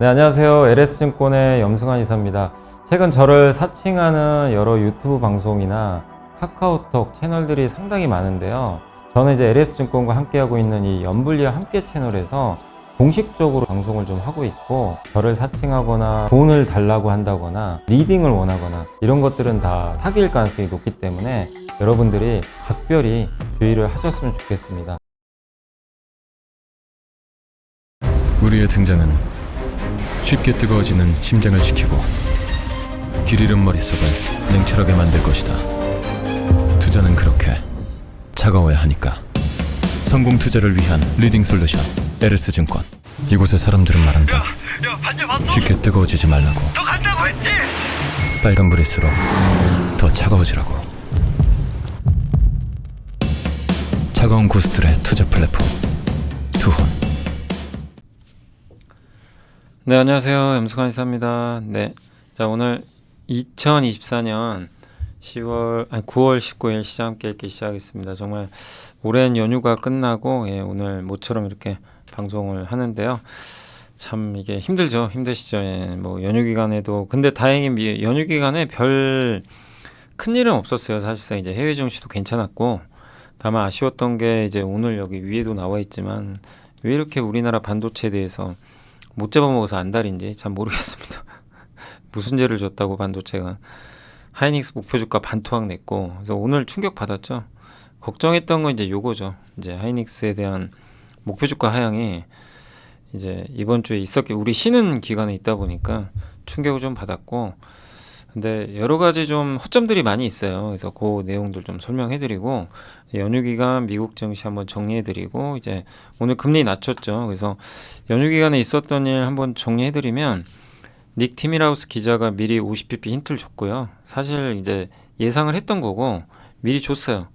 네, 안녕하세요. LS증권의 염승환 이사입니다. 최근 저를 사칭하는 여러 유튜브 방송이나 카카오톡 채널들이 상당히 많은데요. 저는 이제 LS증권과 함께하고 있는 이 연불리와 함께 채널에서 공식적으로 방송을 좀 하고 있고, 저를 사칭하거나 돈을 달라고 한다거나 리딩을 원하거나 이런 것들은 다 사기일 가능성이 높기 때문에 여러분들이 각별히 주의를 하셨으면 좋겠습니다. 우리의 등장은 쉽게 뜨거워지는 심장을 지키고 길 잃은 머릿속을 냉철하게 만들 것이다. 투자는 그렇게 차가워야 하니까. 성공 투자를 위한 리딩 솔루션 LS증권. 이곳의 사람들은 말한다. 쉽게 뜨거워지지 말라고. 빨간불일수록 더 차가워지라고. 차가운 고수들의 투자 플랫폼 투혼. 네, 안녕하세요. 염승환 이사입니다. 네. 자, 오늘 2024년 9월 19일 시장 함께 읽기 시작하겠습니다. 정말 오랜 연휴가 끝나고 오늘 모처럼 이렇게 방송을 하는데요. 참 이게 힘들죠. 힘드시죠. 뭐 연휴 기간에도. 근데 다행히 연휴 기간에 별 큰일은 없었어요. 사실상 이제 해외 증시도 괜찮았고, 다만 아쉬웠던 게 이제 오늘 여기 위에도 나와 있지만 왜 이렇게 우리나라 반도체에 대해서 못 잡아먹어서 안달인지 참 모르겠습니다. 무슨 죄를 졌다고 반도체가. 하이닉스 목표 주가 반토막 냈고, 그래서 오늘 충격 받았죠. 걱정했던 건 이제 요거죠. 이제 하이닉스에 대한 목표 주가 하향이 이제 이번 주에 우리 쉬는 기간에 있다 보니까 충격을 좀 받았고, 근데 여러 가지 좀 허점들이 많이 있어요. 그래서 그 내용들 좀 설명해드리고, 연휴 기간 미국 증시 한번 정리해드리고, 이제 오늘 금리 낮췄죠. 그래서 연휴 기간에 있었던 일 한번 정리해드리면, 닉 티밀하우스 기자가 미리 50bp 힌트를 줬고요. 사실 이제 예상을 했던 거고 미리 줬어요.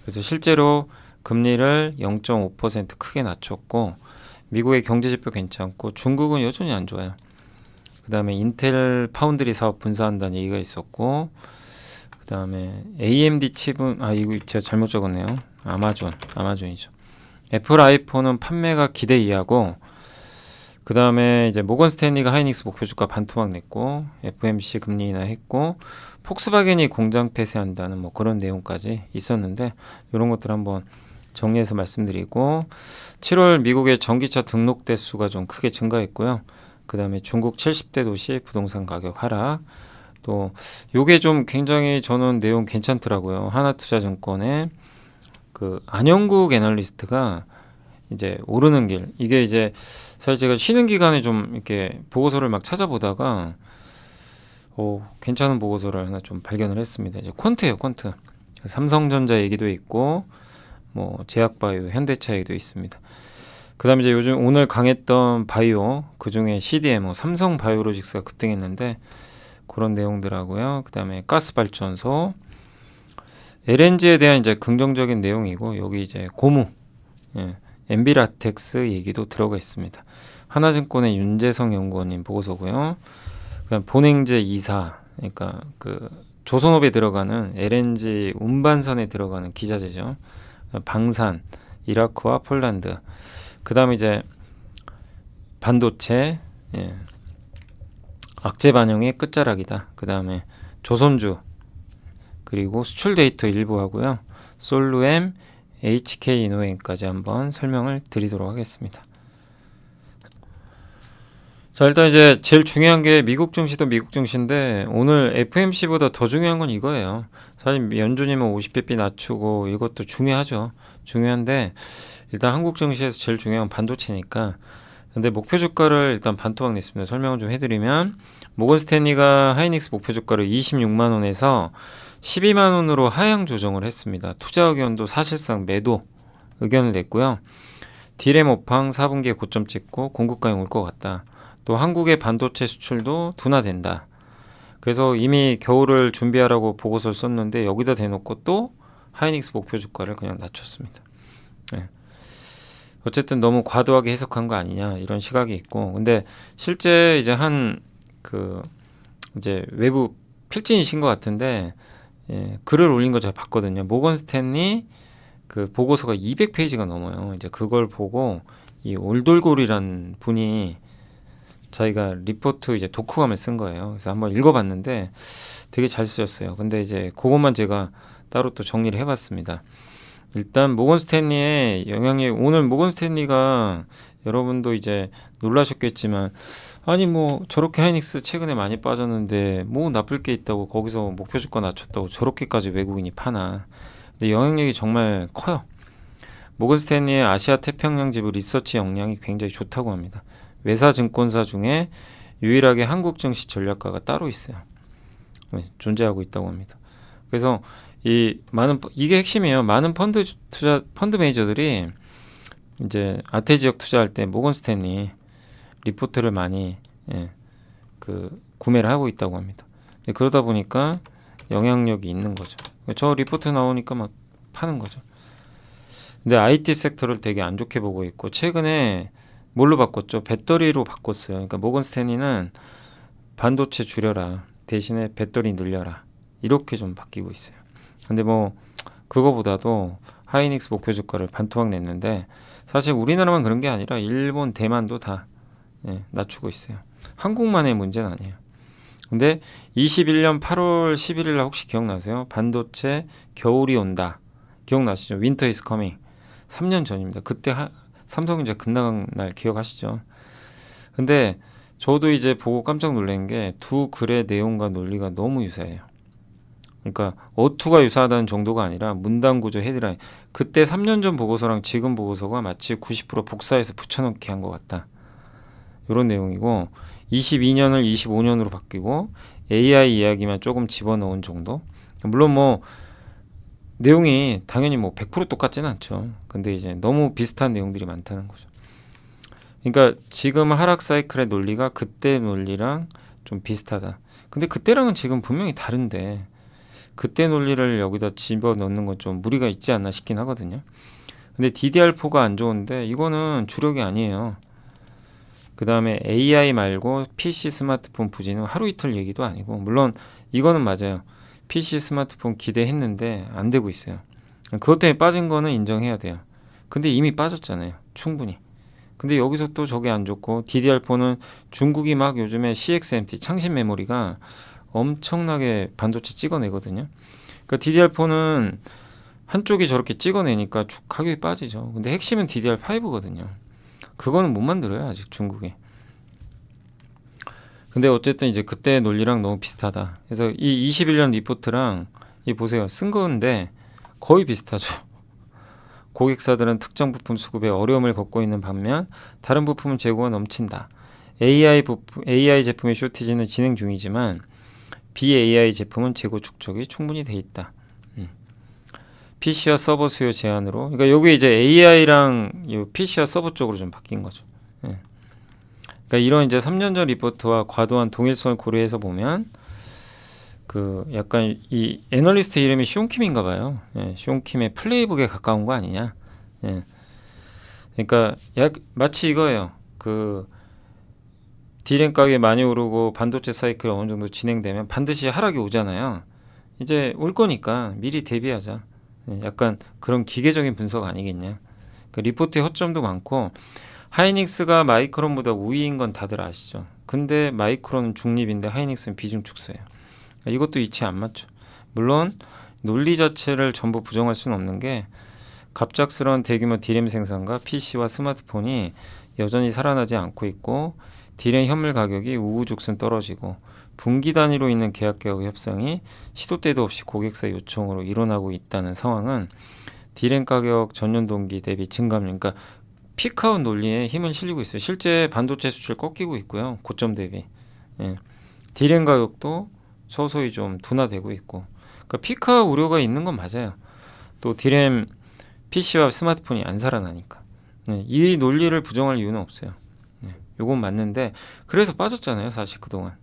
그래서 실제로 금리를 0.5% 크게 낮췄고, 미국의 경제지표 괜찮고 중국은 여전히 안 좋아요. 그 다음에 인텔 파운드리 사업 분사한다는 얘기가 있었고, 그 다음에 AMD 칩은 이거 제가 잘못 적었네요. 아마존이죠. 애플 아이폰은 판매가 기대 이하고, 그 다음에 이제 모건 스탠리가 하이닉스 목표 주가 반토막 냈고, FMC 금리 인하 했고, 폭스바겐이 공장 폐쇄한다는 뭐 그런 내용까지 있었는데, 이런 것들 한번 정리해서 말씀드리고, 7월 미국의 전기차 등록 대수가 좀 크게 증가했고요. 그 다음에 중국 70대 도시 부동산 가격 하락. 또 요게 좀 굉장히 저는 내용 괜찮더라고요. 하나투자증권의 그 안영국 애널리스트가 이제 오르는 길, 이게 이제 사실 제가 쉬는 기간에 좀 이렇게 보고서를 막 찾아보다가 괜찮은 보고서를 하나 좀 발견을 했습니다. 이제 퀀트예요, 퀀트. 삼성전자 얘기도 있고, 뭐 제약바이오, 현대차 얘기도 있습니다. 그 다음에 이제 요즘 오늘 강했던 바이오, 그 중에 CDMO, 삼성바이오로직스가 급등했는데 그런 내용들하고요. 그 다음에 가스발전소, LNG에 대한 이제 긍정적인 내용이고, 여기 이제 고무, 엔비라텍스 얘기도 들어가 있습니다. 하나증권의 윤재성 연구원님 보고서고요. 그다음 본행제 2사, 그러니까 그 조선업에 들어가는 LNG 운반선에 들어가는 기자재죠. 방산, 이라크와 폴란드. 그다음에 이제 반도체, 악재 반영의 끝자락이다. 그다음에 조선주, 그리고 수출 데이터 일부 하고요. 솔루엠, HK 이노엔까지 한번 설명을 드리도록 하겠습니다. 자, 일단 이제 제일 중요한 게 미국 증시도 미국 증시인데, 오늘 FMC보다 더 중요한 건 이거예요. 사실 연준이면 50bp 낮추고 이것도 중요하죠. 중요한데 일단 한국 증시에서 제일 중요한 건 반도체니까. 근데 목표 주가를 일단 반토막 냈습니다. 설명을 좀 해드리면, 모건 스탠리가 하이닉스 목표 주가를 26만 원에서 12만 원으로 하향 조정을 했습니다. 투자 의견도 사실상 매도 의견을 냈고요. 디램 오팡 4분기에 고점 찍고 공급강이 올 것 같다. 또 한국의 반도체 수출도 둔화된다. 그래서 이미 겨울을 준비하라고 보고서를 썼는데 여기다 대놓고 또 하이닉스 목표 주가를 그냥 낮췄습니다. 어쨌든 너무 과도하게 해석한 거 아니냐, 이런 시각이 있고, 근데 실제 이제 이제 외부 필진이신 것 같은데, 글을 올린 거 제가 봤거든요. 모건 스탠리 그 보고서가 200페이지가 넘어요. 이제 그걸 보고 이 올돌골이란 분이 자기가 리포트 이제 독후감을 쓴 거예요. 그래서 한번 읽어봤는데 되게 잘 쓰였어요. 근데 이제 그것만 제가 따로 또 정리를 해봤습니다. 일단 모건 스탠리의 영향력, 오늘 모건 스탠리가 여러분도 이제 놀라셨겠지만 아니 뭐 저렇게 하이닉스 최근에 많이 빠졌는데 뭐 나쁠 게 있다고 거기서 목표 주가 낮췄다고 저렇게까지 외국인이 파나. 근데 영향력이 정말 커요. 모건 스탠리의 아시아 태평양 지부 리서치 역량이 굉장히 좋다고 합니다. 외사 증권사 중에 유일하게 한국 증시 전략가가 따로 있어요. 존재하고 있다고 합니다. 그래서 이게 핵심이에요. 많은 펀드 매니저들이 이제 아태 지역 투자할 때 모건 스탠리 리포트를 많이 구매를 하고 있다고 합니다. 그러다 보니까 영향력이 있는 거죠. 저 리포트 나오니까 막 파는 거죠. 근데 IT 섹터를 되게 안 좋게 보고 있고 최근에 뭘로 바꿨죠? 배터리로 바꿨어요. 그러니까 모건 스탠리는 반도체 줄여라 대신에 배터리 늘려라 이렇게 좀 바뀌고 있어요. 근데 뭐 그거보다도 하이닉스 목표 주가를 반토막 냈는데 사실 우리나라만 그런 게 아니라 일본, 대만도 다 낮추고 있어요. 한국만의 문제는 아니에요. 근데 21년 8월 11일 날 혹시 기억나세요? 반도체 겨울이 온다. 기억나시죠? Winter is coming. 3년 전입니다. 그때 삼성전자 급락한 날 기억하시죠? 근데 저도 이제 보고 깜짝 놀란 게 두 글의 내용과 논리가 너무 유사해요. 그러니까 어투가 유사하다는 정도가 아니라 문단 구조 헤드라인. 그때 3년 전 보고서랑 지금 보고서가 마치 90% 복사해서 붙여넣기 한 것 같다. 이런 내용이고 22년을 25년으로 바뀌고 AI 이야기만 조금 집어넣은 정도. 물론 뭐 내용이 당연히 뭐 100% 똑같지는 않죠. 근데 이제 너무 비슷한 내용들이 많다는 거죠. 그러니까 지금 하락 사이클의 논리가 그때 논리랑 좀 비슷하다. 근데 그때랑은 지금 분명히 다른데 그때 논리를 여기다 집어넣는 건 좀 무리가 있지 않나 싶긴 하거든요. 근데 DDR4가 안 좋은데 이거는 주력이 아니에요. 그 다음에 AI 말고 PC 스마트폰 부진은 하루 이틀 얘기도 아니고 물론 이거는 맞아요. PC 스마트폰 기대했는데 안 되고 있어요. 그것 때문에 빠진 거는 인정해야 돼요. 근데 이미 빠졌잖아요. 충분히. 근데 여기서 또 저게 안 좋고 DDR4는 중국이 막 요즘에 CXMT 창신 메모리가 엄청나게 반도체 찍어내거든요. 그러니까 DDR4는 한쪽이 저렇게 찍어내니까 가격이 빠지죠. 근데 핵심은 DDR5거든요. 그거는 못 만들어요 아직 중국에. 근데 어쨌든 이제 그때 논리랑 너무 비슷하다. 그래서 이 21년 리포트랑 이 보세요. 쓴 건데 거의 비슷하죠. 고객사들은 특정 부품 수급에 어려움을 겪고 있는 반면 다른 부품은 재고가 넘친다. AI 제품의 쇼티지는 진행 중이지만 BAI 제품은 재고 축적이 충분히 돼 있다. PC와 서버 수요 제한으로. 그러니까 여기 이제 AI랑 PC와 서버 쪽으로 좀 바뀐 거죠. 그러니까 이런 이제 3년 전 리포트와 과도한 동일성을 고려해서 보면 그 약간 이 애널리스트 이름이 시온킴인가 봐요. 시온킴의 플레이북에 가까운 거 아니냐. 그러니까 마치 이거예요. 그 디램 가격이 많이 오르고 반도체 사이클이 어느 정도 진행되면 반드시 하락이 오잖아요. 이제 올 거니까 미리 대비하자. 약간 그런 기계적인 분석 아니겠냐. 그 리포트의 허점도 많고 하이닉스가 마이크론보다 우위인 건 다들 아시죠. 근데 마이크론은 중립인데 하이닉스는 비중축소예요. 이것도 이치 안 맞죠. 물론 논리 자체를 전부 부정할 수는 없는 게 갑작스러운 대규모 디램 생산과 PC와 스마트폰이 여전히 살아나지 않고 있고 디램 현물 가격이 우후죽순 떨어지고 분기 단위로 있는 계약 개혁 협상이 시도 때도 없이 고객사 요청으로 일어나고 있다는 상황은 디램 가격 전년 동기 대비 증감률, 그러니까 피크아웃 논리에 힘을 실리고 있어요. 실제 반도체 수출 꺾이고 있고요. 고점 대비. 디램 가격도 서서히 좀 둔화되고 있고. 그러니까 피크아웃 우려가 있는 건 맞아요. 또 디램 PC와 스마트폰이 안 살아나니까. 이 논리를 부정할 이유는 없어요. 요건 맞는데 그래서 빠졌잖아요. 사실 그동안.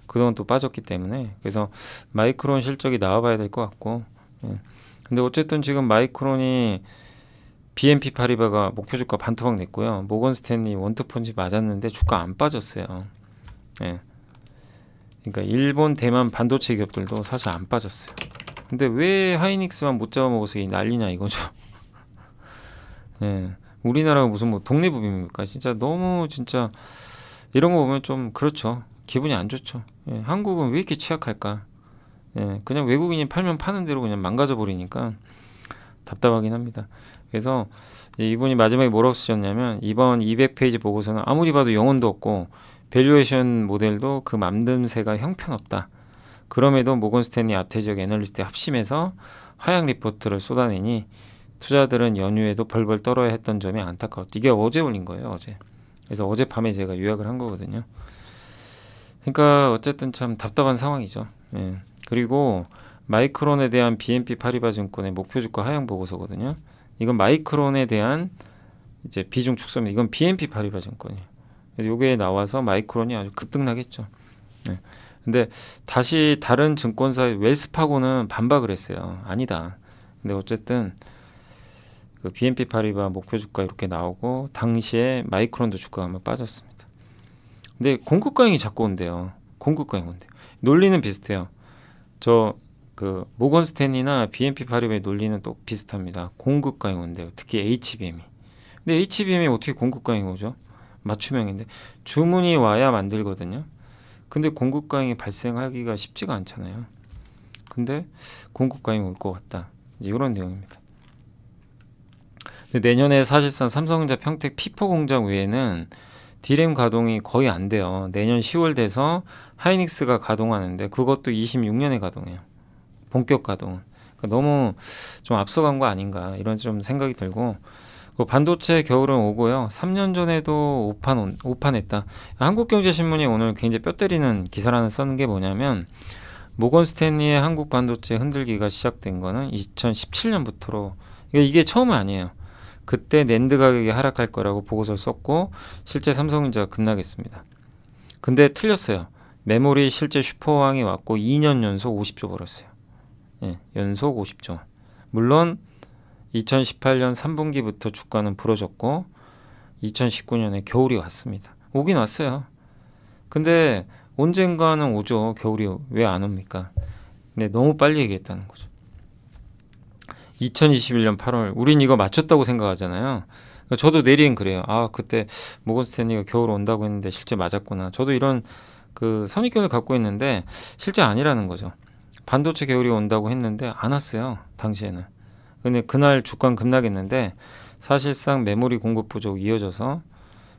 그동안 또 빠졌기 때문에. 그래서 마이크론 실적이 나와봐야 될 것 같고. 근데 어쨌든 지금 마이크론이 BNP 파리바가 목표 주가 반토막 냈고요. 모건 스탠리 원투펀치 맞았는데 주가 안 빠졌어요. 그러니까 일본, 대만 반도체 기업들도 사실 안 빠졌어요. 근데 왜 하이닉스만 못 잡아먹어서 이 난리냐 이거죠. 우리나라가 무슨 뭐 동네 부비입니까? 진짜 너무 진짜 이런 거 보면 좀 그렇죠. 기분이 안 좋죠. 예, 한국은 왜 이렇게 취약할까? 예, 그냥 외국인이 팔면 파는 대로 그냥 망가져 버리니까 답답하긴 합니다. 그래서 이제 이분이 마지막에 뭐라고 쓰셨냐면 이번 200페이지 보고서는 아무리 봐도 영혼도 없고 밸류에이션 모델도 그 만듦새가 형편없다. 그럼에도 모건 스탠리 아태지역 애널리스트 합심해서 하향 리포트를 쏟아내니 투자들은 연휴에도 벌벌 떨어야 했던 점이 안타까웠다. 이게 어제 올린 거예요, 어제. 그래서 어젯밤에 제가 요약을 한 거거든요. 그러니까 어쨌든 참 답답한 상황이죠. 예. 그리고 마이크론에 대한 BNP 파리바 증권의 목표 주가 하향 보고서거든요. 이건 마이크론에 대한 이제 비중 축소입니다. 이건 BNP 파리바 증권이에요. 그래서 요게 나와서 마이크론이 아주 급등나겠죠. 네. 근데 다시 다른 증권사 웰스파고는 반박을 했어요. 아니다. 근데 어쨌든 그 BNP 파리바 목표 주가 이렇게 나오고 당시에 마이크론도 주가가 한번 빠졌습니다. 근데 공급 과잉이 자꾸 온대요. 공급 과잉 온대요. 논리는 비슷해요. 저 그 모건 스탠리나 BNP 파리바의 논리는 또 비슷합니다. 공급 과잉 온대요. 특히 HBM이. 근데 HBM이 어떻게 공급 과잉 오죠? 맞춤형인데 주문이 와야 만들거든요. 근데 공급 과잉이 발생하기가 쉽지가 않잖아요. 근데 공급 과잉이 올 것 같다. 이제 이런 내용입니다. 근데 내년에 사실상 삼성전자 평택 P4 공장 외에는 D램 가동이 거의 안 돼요. 내년 10월 돼서 하이닉스가 가동하는데 그것도 26년에 가동해요. 본격 가동. 그러니까 너무 좀 앞서간 거 아닌가 이런 좀 생각이 들고 그 반도체 겨울은 오고요. 3년 전에도 오판했다. 한국경제신문이 오늘 굉장히 뼈 때리는 기사를 하나 쓴 게 뭐냐면 모건 스탠리의 한국 반도체 흔들기가 시작된 거는 2017년부터로 이게 처음은 아니에요. 그때 낸드 가격이 하락할 거라고 보고서를 썼고 실제 삼성전자가 급락했습니다. 근데 틀렸어요. 메모리 실제 슈퍼왕이 왔고 2년 연속 50조 벌었어요. 예, 연속 50조. 물론 2018년 3분기부터 주가는 부러졌고 2019년에 겨울이 왔습니다. 오긴 왔어요. 근데 언젠가는 오죠. 겨울이 왜 안 옵니까? 근데 너무 빨리 얘기했다는 거죠. 2021년 8월 우린 이거 맞췄다고 생각하잖아요. 저도 내리엔 그래요. 아 그때 모건 스탠리가 겨울 온다고 했는데 실제 맞았구나. 저도 이런 그 선입견을 갖고 있는데 실제 아니라는 거죠. 반도체 겨울이 온다고 했는데 안 왔어요. 당시에는. 근데 그날 주가는 급락했는데 사실상 메모리 공급 부족 이어져서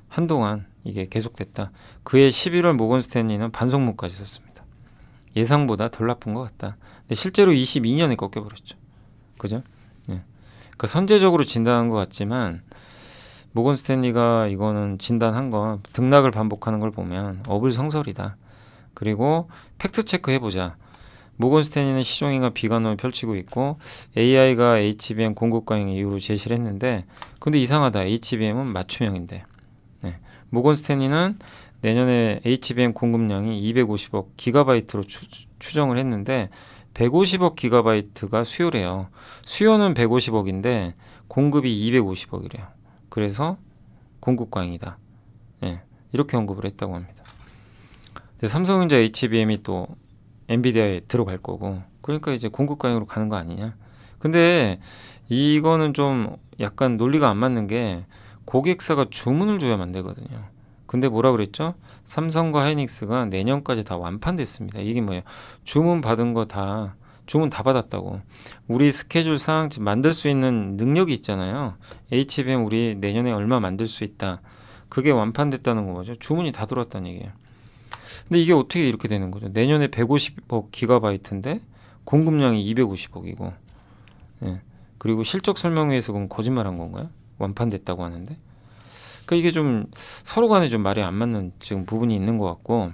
한동안 이게 계속됐다. 그해 11월 모건 스탠리는 반성문까지 썼습니다. 예상보다 덜 나쁜 것 같다. 근데 실제로 22년에 꺾여버렸죠. 그죠? 예. 그러니까 선제적으로 진단한 것 같지만 모건 스탠리가 이거는 진단한 건 등락을 반복하는 걸 보면 어불성설이다. 그리고 팩트 체크 해보자. 모건 스탠리는 시종인가 비관론을 펼치고 있고 AI가 HBM 공급 과잉 이유로 제시를 했는데 근데 이상하다. HBM은 맞춤형인데 네. 모건 스탠리는 내년에 HBM 공급량이 250억 기가바이트로 추정을 했는데 150억 기가바이트가 수요래요. 수요는 150억인데 공급이 250억이래요. 그래서 공급 과잉이다. 네. 이렇게 언급을 했다고 합니다. 근데 삼성전자 HBM이 또 엔비디아에 들어갈 거고 그러니까 이제 공급 과잉으로 가는 거 아니냐. 근데 이거는 좀 약간 논리가 안 맞는 게 고객사가 주문을 줘야만 되거든요. 근데 뭐라 그랬죠? 삼성과 하이닉스가 내년까지 다 완판됐습니다. 이게 뭐예요? 주문 받은 거 다 주문 다 받았다고. 우리 스케줄상 지금 만들 수 있는 능력이 있잖아요. HBM 우리 내년에 얼마 만들 수 있다. 그게 완판됐다는 거죠. 주문이 다 들어왔다는 얘기예요. 근데 이게 어떻게 이렇게 되는 거죠? 내년에 150억 기가바이트인데 공급량이 250억이고 예. 그리고 실적 설명회에서 그럼 거짓말한 건가요? 완판됐다고 하는데 그러니까 이게 좀 서로 간에 좀 말이 안 맞는 지금 부분이 있는 것 같고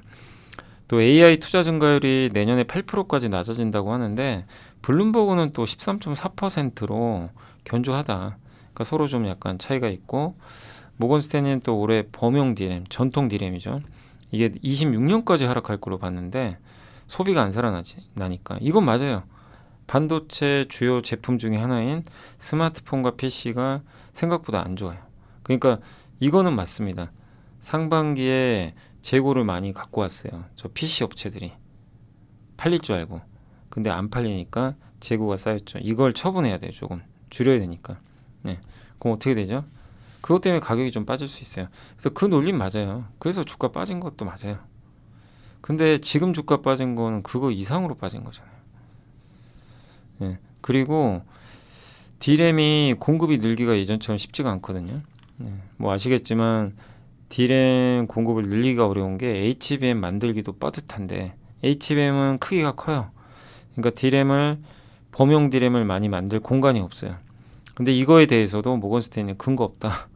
또 AI 투자 증가율이 내년에 8%까지 낮아진다고 하는데 블룸버그는 또 13.4%로 견조하다. 그러니까 서로 좀 약간 차이가 있고 모건 스탠리는 또 올해 범용 D램, 전통 D램이죠. 이게 26년까지 하락할 거로 봤는데 소비가 안 살아나니까 이건 맞아요. 반도체 주요 제품 중에 하나인 스마트폰과 PC가 생각보다 안 좋아요. 그러니까 이거는 맞습니다. 상반기에 재고를 많이 갖고 왔어요. 저 PC 업체들이 팔릴 줄 알고 근데 안 팔리니까 재고가 쌓였죠. 이걸 처분해야 돼요. 조금 줄여야 되니까. 네. 그럼 어떻게 되죠? 그것 때문에 가격이 좀 빠질 수 있어요. 그래서 그 논리 맞아요. 그래서 주가 빠진 것도 맞아요. 근데 지금 주가 빠진 거는 그거 이상으로 빠진 거잖아요. 예. 그리고 D램이 공급이 늘기가 예전처럼 쉽지가 않거든요. 예. 뭐 아시겠지만 D램 공급을 늘리기가 어려운 게 HBM 만들기도 빠듯한데 HBM은 크기가 커요. 그러니까 D램을 범용 D램을 많이 만들 공간이 없어요. 근데 이거에 대해서도 모건스테인은 근거 없다.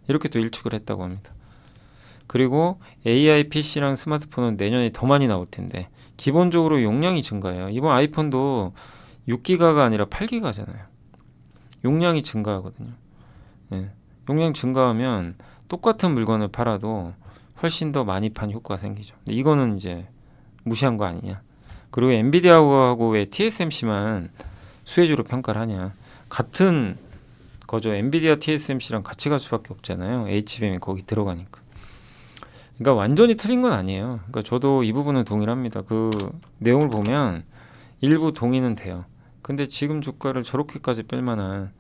이렇게 또 일축을 했다고 합니다. 그리고 AI PC랑 스마트폰은 내년에 더 많이 나올 텐데 기본적으로 용량이 증가해요. 이번 아이폰도 6기가가 아니라 8기가잖아요. 용량이 증가하거든요. 예. 용량 증가하면 똑같은 물건을 팔아도 훨씬 더 많이 판 효과가 생기죠. 근데 이거는 이제 무시한 거 아니냐. 그리고 엔비디아하고 왜 TSMC만 수혜주로 평가를 하냐. 같은 거죠. 엔비디아 TSMC랑 같이 갈 수밖에 없잖아요. HBM이 거기 들어가니까. 그러니까 완전히 틀린 건 아니에요. 그러니까 저도 이 부분은 동의합니다. 그 내용을 보면 일부 동의는 돼요. 근데 지금 주가를 저렇게까지 뺄 만한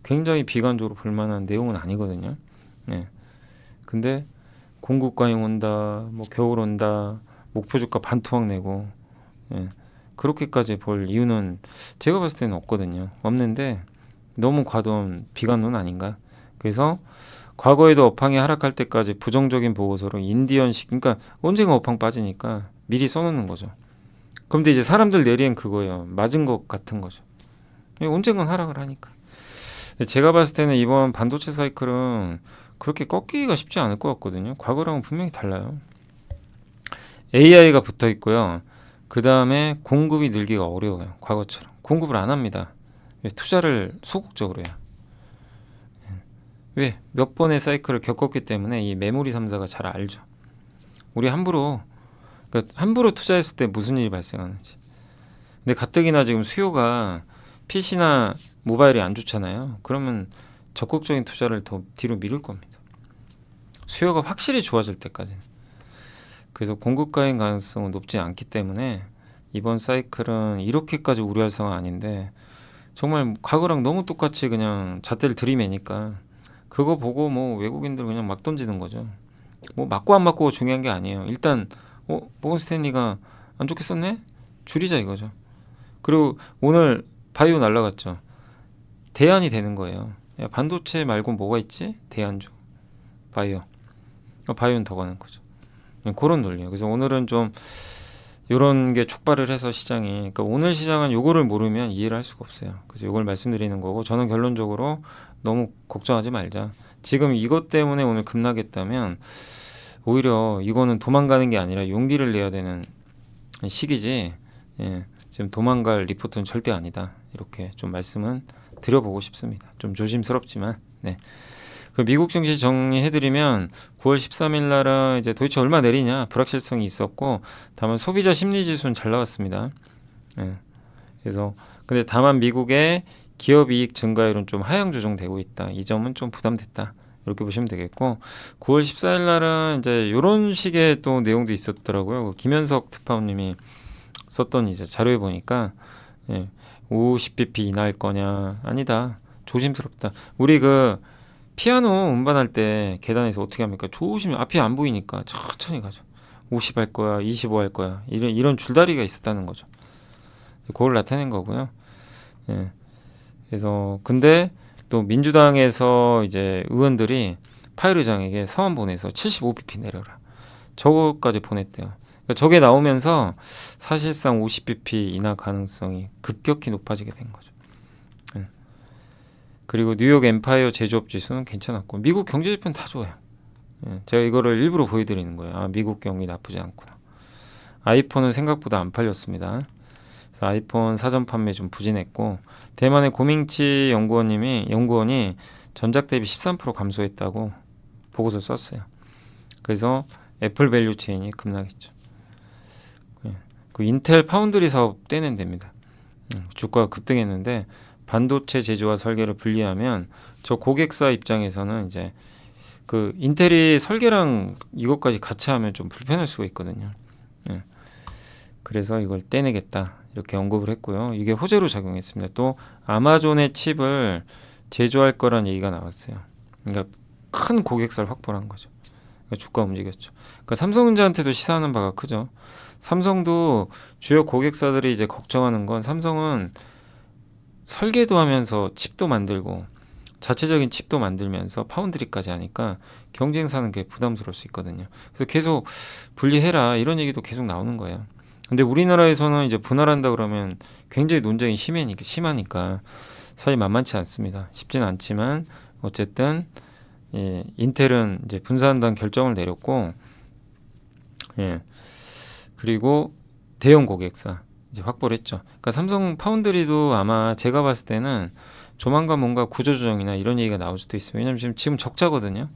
굉장히 비관적으로 볼 만한 내용은 아니거든요. 네. 근데 공급 과잉 온다, 뭐 겨울 온다, 목표 주가 반토막 내고, 예. 그렇게까지 볼 이유는 제가 봤을 때는 없거든요. 없는데 너무 과도한 비관론 아닌가. 그래서 과거에도 업황이 하락할 때까지 부정적인 보고서로 인디언식, 그러니까 언젠가 업황 빠지니까 미리 써놓는 거죠. 그런데 이제 사람들 내리엔 그거예요. 맞은 것 같은 거죠. 언젠간 하락을 하니까. 제가 봤을 때는 이번 반도체 사이클은 그렇게 꺾이기가 쉽지 않을 것 같거든요. 과거랑은 분명히 달라요. AI가 붙어 있고요. 그 다음에 공급이 늘기가 어려워요. 과거처럼. 공급을 안 합니다. 왜? 투자를 소극적으로 해요. 왜? 몇 번의 사이클을 겪었기 때문에 이 메모리 3사가 잘 알죠. 우리 함부로 투자했을 때 무슨 일이 발생하는지. 근데 가뜩이나 지금 수요가 PC나 모바일이 안 좋잖아요. 그러면 적극적인 투자를 더 뒤로 미룰 겁니다. 수요가 확실히 좋아질 때까지는. 그래서 공급 과잉 가능성은 높지 않기 때문에 이번 사이클은 이렇게까지 우려할 상황 아닌데 정말 과거랑 너무 똑같이 그냥 잣대를 들이매니까 그거 보고 뭐 외국인들 그냥 막 던지는 거죠. 뭐 맞고 안 맞고 중요한 게 아니에요. 일단 모건 스탠리가 안 좋게 썼네? 줄이자 이거죠. 그리고 오늘 바이오 날라갔죠. 대안이 되는 거예요. 야, 반도체 말고 뭐가 있지? 대안주. 바이오. 바이오는 더 가는 거죠. 그런 논리예요. 그래서 오늘은 좀 이런 게 촉발을 해서 시장이, 그러니까 오늘 시장은 요거를 모르면 이해를 할 수가 없어요. 그래서 요걸 말씀드리는 거고, 저는 결론적으로 너무 걱정하지 말자. 지금 이것 때문에 오늘 급락했다면 오히려 이거는 도망가는 게 아니라 용기를 내야 되는 시기지. 예, 지금 도망갈 리포트는 절대 아니다. 이렇게 좀 말씀은 드려보고 싶습니다. 좀 조심스럽지만. 네. 그 미국 증시 정리해드리면 9월 13일 날은 이제 도대체 얼마 내리냐 불확실성이 있었고, 다만 소비자 심리지수는 잘 나왔습니다. 예. 그래서 근데 다만 미국의 기업 이익 증가율은 좀 하향 조정되고 있다. 이 점은 좀 부담됐다. 이렇게 보시면 되겠고, 9월 14일 날은 이제 이런 식의 또 내용도 있었더라고요. 김현석 특파원님이 썼던 이제 자료에 보니까 50bp 인하할 거냐, 아니다, 조심스럽다. 우리 그 피아노 음반할 때 계단에서 어떻게 합니까? 조심, 앞이 안 보이니까 천천히 가죠. 50 할 거야, 25 할 거야, 이런 줄다리가 있었다는 거죠. 그걸 나타낸 거고요. 예. 그래서 근데 또 민주당에서 이제 의원들이 파일 의장에게 서한 보내서 75bp 내려라, 저거까지 보냈대요. 그러니까 저게 나오면서 사실상 50bp 인하 가능성이 급격히 높아지게 된 거죠. 예. 그리고 뉴욕 엠파이어 제조업 지수는 괜찮았고, 미국 경제 지표는 다 좋아요. 예. 제가 이거를 일부러 보여드리는 거예요. 아, 미국 경기 나쁘지 않구나. 아이폰은 생각보다 안 팔렸습니다. 아이폰 사전 판매 좀 부진했고, 대만의 고밍치 연구원이 전작 대비 13% 감소했다고 보고서 썼어요. 그래서 애플 밸류 체인이 급락했죠. 그 인텔 파운드리 사업 떼낸답니다. 주가가 급등했는데 반도체 제조와 설계를 분리하면 저 고객사 입장에서는 이제 그 인텔이 설계랑 이것까지 같이 하면 좀 불편할 수가 있거든요. 그래서 이걸 떼내겠다 이렇게 언급을 했고요. 이게 호재로 작용했습니다. 또 아마존의 칩을 제조할 거란 얘기가 나왔어요. 그러니까 큰 고객사를 확보한 거죠. 그러니까 주가 움직였죠. 그러니까 삼성전자한테도 시사하는 바가 크죠. 삼성도 주요 고객사들이 이제 걱정하는 건 삼성은 설계도 하면서 칩도 만들고 자체적인 칩도 만들면서 파운드리까지 하니까 경쟁사는 게 부담스러울 수 있거든요. 그래서 계속 분리해라 이런 얘기도 계속 나오는 거예요. 근데 우리나라에서는 이제 분할한다 그러면 굉장히 논쟁이 심하니까 사실 만만치 않습니다. 쉽지는 않지만 어쨌든 예, 인텔은 이제 분산한다는 결정을 내렸고, 예, 그리고 대형 고객사 이제 확보를 했죠. 그러니까 삼성 파운드리도 아마 제가 봤을 때는 조만간 뭔가 구조조정이나 이런 얘기가 나올 수도 있어요. 왜냐면 지금 적자거든요.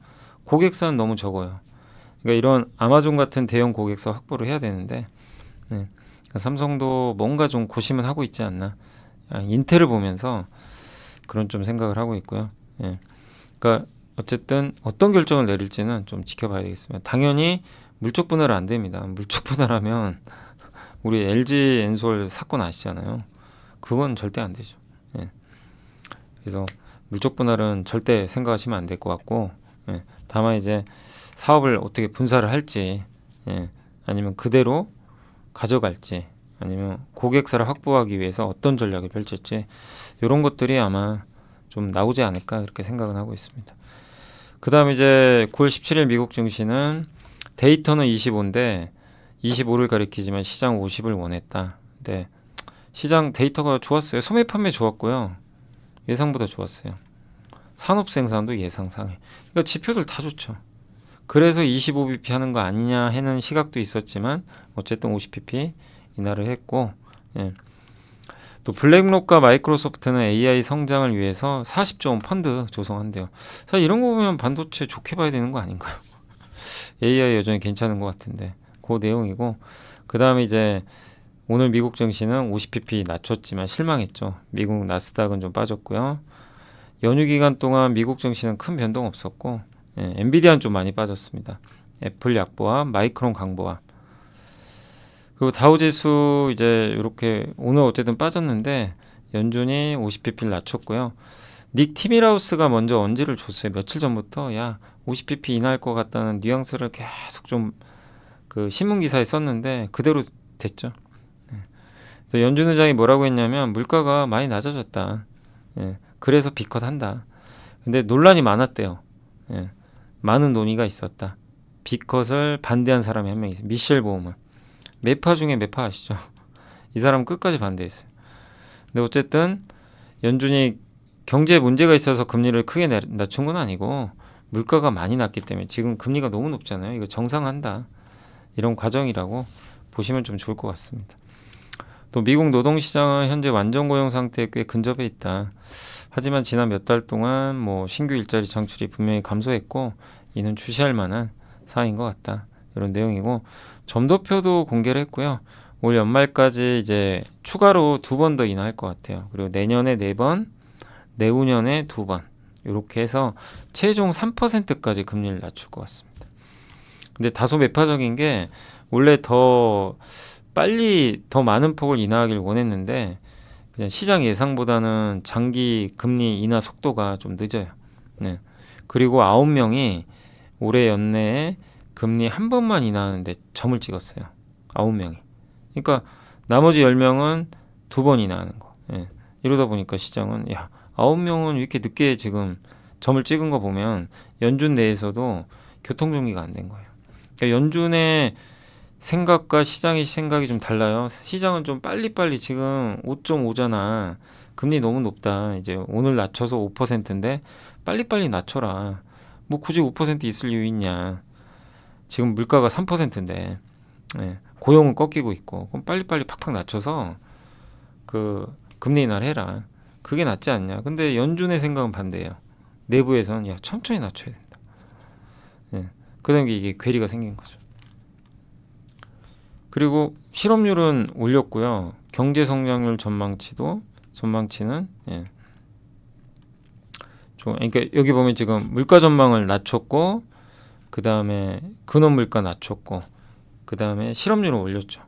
고객사는 너무 적어요. 그러니까 이런 아마존 같은 대형 고객사 확보를 해야 되는데, 네. 그러니까 삼성도 뭔가 좀 고심은 하고 있지 않나. 인텔을 보면서 그런 좀 생각을 하고 있고요. 예. 그러니까 어쨌든 어떤 결정을 내릴지는 좀 지켜봐야 되겠습니다. 당연히 물적 분할은 안 됩니다. 물적 분할하면 우리 LG 엔솔 사건 아시잖아요. 그건 절대 안 되죠. 예. 그래서 물적 분할은 절대 생각하시면 안 될 것 같고, 예. 다만 이제 사업을 어떻게 분사를 할지, 예. 아니면 그대로 가져갈지, 아니면 고객사를 확보하기 위해서 어떤 전략을 펼칠지 이런 것들이 아마 좀 나오지 않을까 이렇게 생각은 하고 있습니다. 그 다음 이제 9월 17일 미국 증시는 데이터는 25인데 25를 가리키지만 시장 50을 원했다. 근데 시장 데이터가 좋았어요. 소매 판매 좋았고요. 예상보다 좋았어요. 산업 생산도 예상상에. 그러니까 지표들 다 좋죠. 그래서 25bp 하는 거 아니냐 하는 시각도 있었지만 어쨌든 50bp 인하를 했고, 예. 또 블랙록과 마이크로소프트는 AI 성장을 위해서 40조 원 펀드 조성한대요. 사실 이런 거 보면 반도체 좋게 봐야 되는 거 아닌가요? AI 여전히 괜찮은 것 같은데 그 내용이고, 그 다음에 이제 오늘 미국 증시는 50bp 낮췄지만 실망했죠. 미국 나스닥은 좀 빠졌고요. 연휴 기간 동안 미국 증시는 큰 변동 없었고, 예, 엔비디아는 좀 많이 빠졌습니다. 애플 약보합, 마이크론 강보합. 그리고 다우지수 이제 이렇게 오늘 어쨌든 빠졌는데 연준이 50pp를 낮췄고요. 닉 티밀하우스가 먼저 언지를 줬어요. 며칠 전부터 야 50pp 인하할 것 같다는 뉘앙스를 계속 좀 그 신문 기사에 썼는데 그대로 됐죠. 예. 그래서 연준 의장이 뭐라고 했냐면 물가가 많이 낮아졌다. 예. 그래서 비컷한다. 근데 논란이 많았대요. 예. 많은 논의가 있었다. 비컷을 반대한 사람이 한 명 있어요. 미셸 보우먼. 매파 중에 매파 아시죠? 이 사람은 끝까지 반대했어요. 근데 어쨌든 연준이 경제에 문제가 있어서 금리를 크게 낮춘 건 아니고 물가가 많이 낮기 때문에 지금 금리가 너무 높잖아요. 이거 정상한다. 이런 과정이라고 보시면 좀 좋을 것 같습니다. 또 미국 노동시장은 현재 완전 고용 상태에 꽤 근접해 있다. 하지만 지난 몇 달 동안 뭐 신규 일자리 창출이 분명히 감소했고 이는 주시할 만한 사항인 것 같다. 이런 내용이고, 점도표도 공개를 했고요. 올 연말까지 이제 추가로 2번 더 인하할 것 같아요. 그리고 내년에 4번, 내후년에 2번 이렇게 해서 최종 3%까지 금리를 낮출 것 같습니다. 근데 다소 매파적인 게 원래 더 빨리 더 많은 폭을 인하하길 원했는데 그냥 시장 예상보다는 장기 금리 인하 속도가 좀 늦어요. 네. 그리고 9명이 올해 연내에 금리 한 번만 인하하는데 점을 찍었어요. 9명이. 그러니까 나머지 10명은 2번 인하하는 거. 예. 이러다 보니까 시장은 야 9명은 이렇게 늦게 지금 점을 찍은 거 보면 연준 내에서도 교통정리가 안 된 거예요. 그러니까 연준의 생각과 시장의 생각이 좀 달라요. 시장은 좀 빨리빨리 지금 5.5잖아. 금리 너무 높다. 이제 오늘 낮춰서 5%인데 빨리빨리 낮춰라. 뭐 굳이 5% 있을 이유 있냐. 지금 물가가 3%인데 예, 고용은 꺾이고 있고 그럼 빨리빨리 팍팍 낮춰서 그 금리 인하를 해라. 그게 낫지 않냐. 근데 연준의 생각은 반대예요. 내부에서는 야 천천히 낮춰야 된다. 예, 그다음에 이게 괴리가 생긴 거죠. 그리고 실업률은 올렸고요. 경제 성장률 전망치는 예. 그러니까 여기 보면 지금 물가 전망을 낮췄고 그 다음에 근원 물가 낮췄고 그 다음에 실업률을 올렸죠.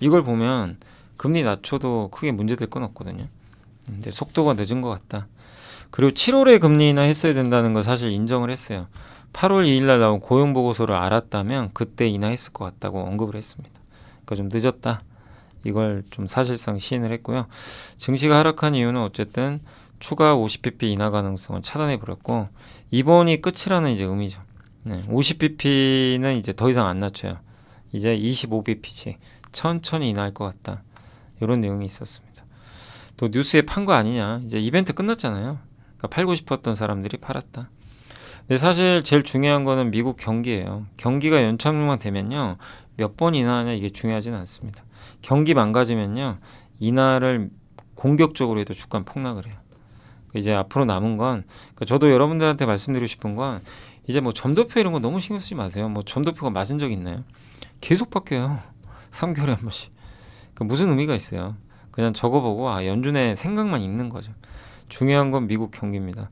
이걸 보면 금리 낮춰도 크게 문제될 건 없거든요. 근데 속도가 늦은 것 같다. 그리고 7월에 금리 인하 했어야 된다는 거 사실 인정을 했어요. 8월 2일 날 나온 고용 보고서를 알았다면 그때 인하했을 것 같다고 언급을 했습니다. 그러니까 좀 늦었다. 이걸 좀 사실상 시인을 했고요. 증시가 하락한 이유는 어쨌든 추가 50bp 인하 가능성을 차단해 버렸고 이번이 끝이라는 이제 의미죠. 네, 50bp는 이제 더 이상 안 낮춰요. 이제 25bp씩 천천히 인하할 것 같다. 이런 내용이 있었습니다. 또 뉴스에 판 거 아니냐. 이제 이벤트 끝났잖아요. 그러니까 팔고 싶었던 사람들이 팔았다. 근데 사실 제일 중요한 거는 미국 경기예요. 경기가 연착륙만 되면요. 몇 번 인하하냐 이게 중요하진 않습니다. 경기 망가지면요. 인하를 공격적으로 해도 주가는 폭락을 해요. 이제 앞으로 남은 건 그러니까 저도 여러분들한테 말씀드리고 싶은 건 이제 뭐 점도표 이런 거 너무 신경 쓰지 마세요. 뭐 점도표가 맞은 적 있나요? 계속 바뀌어요. 3개월에 한 번씩. 그 무슨 의미가 있어요? 그냥 적어보고 아 연준의 생각만 읽는 거죠. 중요한 건 미국 경기입니다.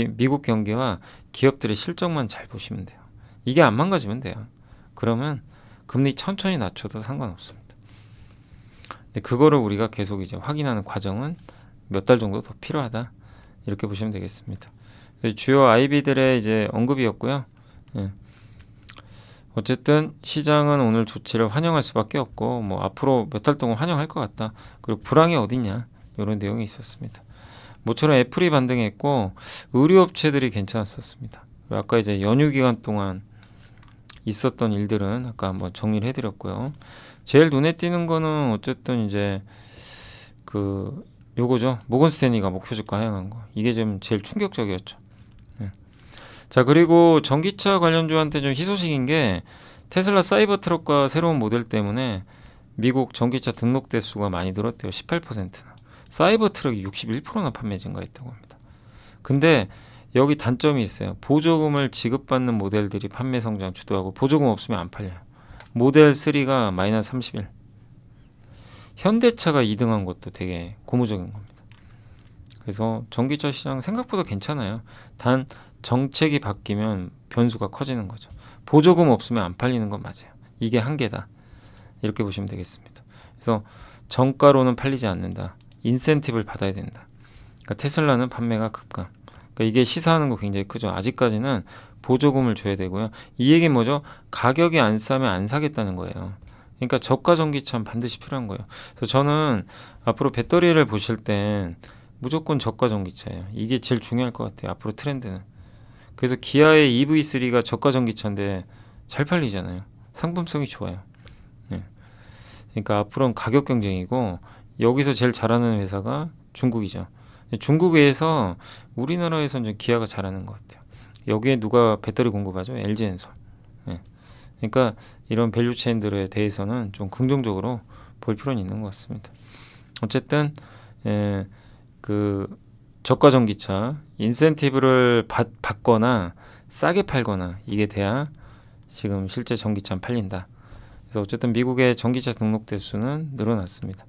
미국 경기와 기업들의 실적만 잘 보시면 돼요. 이게 안 망가지면 돼요. 그러면 금리 천천히 낮춰도 상관없습니다. 근데 그거를 우리가 계속 이제 확인하는 과정은 몇 달 정도 더 필요하다. 이렇게 보시면 되겠습니다. 주요 IB들의 이제 언급이었고요. 예. 어쨌든 시장은 오늘 조치를 환영할 수밖에 없고 뭐 앞으로 몇 달 동안 환영할 것 같다. 그리고 불황이 어디냐 이런 내용이 있었습니다. 모처럼 애플이 반등했고 의류업체들이 괜찮았었습니다. 아까 이제 연휴 기간 동안 있었던 일들은 아까 한번 정리를 해드렸고요. 제일 눈에 띄는 거는 어쨌든 이제 그 요거죠. 모건 스탠리가 목표 주가 하향한 거. 이게 좀 제일 충격적이었죠. 네. 자 그리고 전기차 관련주한테 좀 희소식인 게 테슬라 사이버 트럭과 새로운 모델 때문에 미국 전기차 등록 대수가 많이 늘었대요. 18%나. 사이버 트럭이 61%나 판매 증가했다고 합니다. 근데 여기 단점이 있어요. 보조금을 지급받는 모델들이 판매 성장 주도하고 보조금 없으면 안 팔려요. 모델 3가 마이너스 31. 현대차가 2등한 것도 되게 고무적인 겁니다. 그래서 전기차 시장 생각보다 괜찮아요. 단 정책이 바뀌면 변수가 커지는 거죠. 보조금 없으면 안 팔리는 건 맞아요. 이게 한계다. 이렇게 보시면 되겠습니다. 그래서 정가로는 팔리지 않는다. 인센티브를 받아야 된다. 그러니까 테슬라는 판매가 급감. 그러니까 이게 시사하는 거 굉장히 크죠. 아직까지는 보조금을 줘야 되고요. 이 얘기는 뭐죠? 가격이 안 싸면 안 사겠다는 거예요. 그러니까 저가 전기차는 반드시 필요한 거예요. 그래서 저는 앞으로 배터리를 보실 땐 무조건 저가 전기차예요. 이게 제일 중요할 것 같아요. 앞으로 트렌드는. 그래서 기아의 EV3가 저가 전기차인데 잘 팔리잖아요. 상품성이 좋아요. 네. 그러니까 앞으로는 가격 경쟁이고 여기서 제일 잘하는 회사가 중국이죠. 중국에서 우리나라에서는 좀 기아가 잘하는 것 같아요. 여기에 누가 배터리 공급하죠? LG엔솔. 네. 그러니까 이런 밸류 체인들에 대해서는 좀 긍정적으로 볼 필요는 있는 것 같습니다. 어쨌든 그 저가 전기차 인센티브를 받거나 싸게 팔거나 이게 돼야 지금 실제 전기차 팔린다. 그래서 어쨌든 미국의 전기차 등록 대수는 늘어났습니다.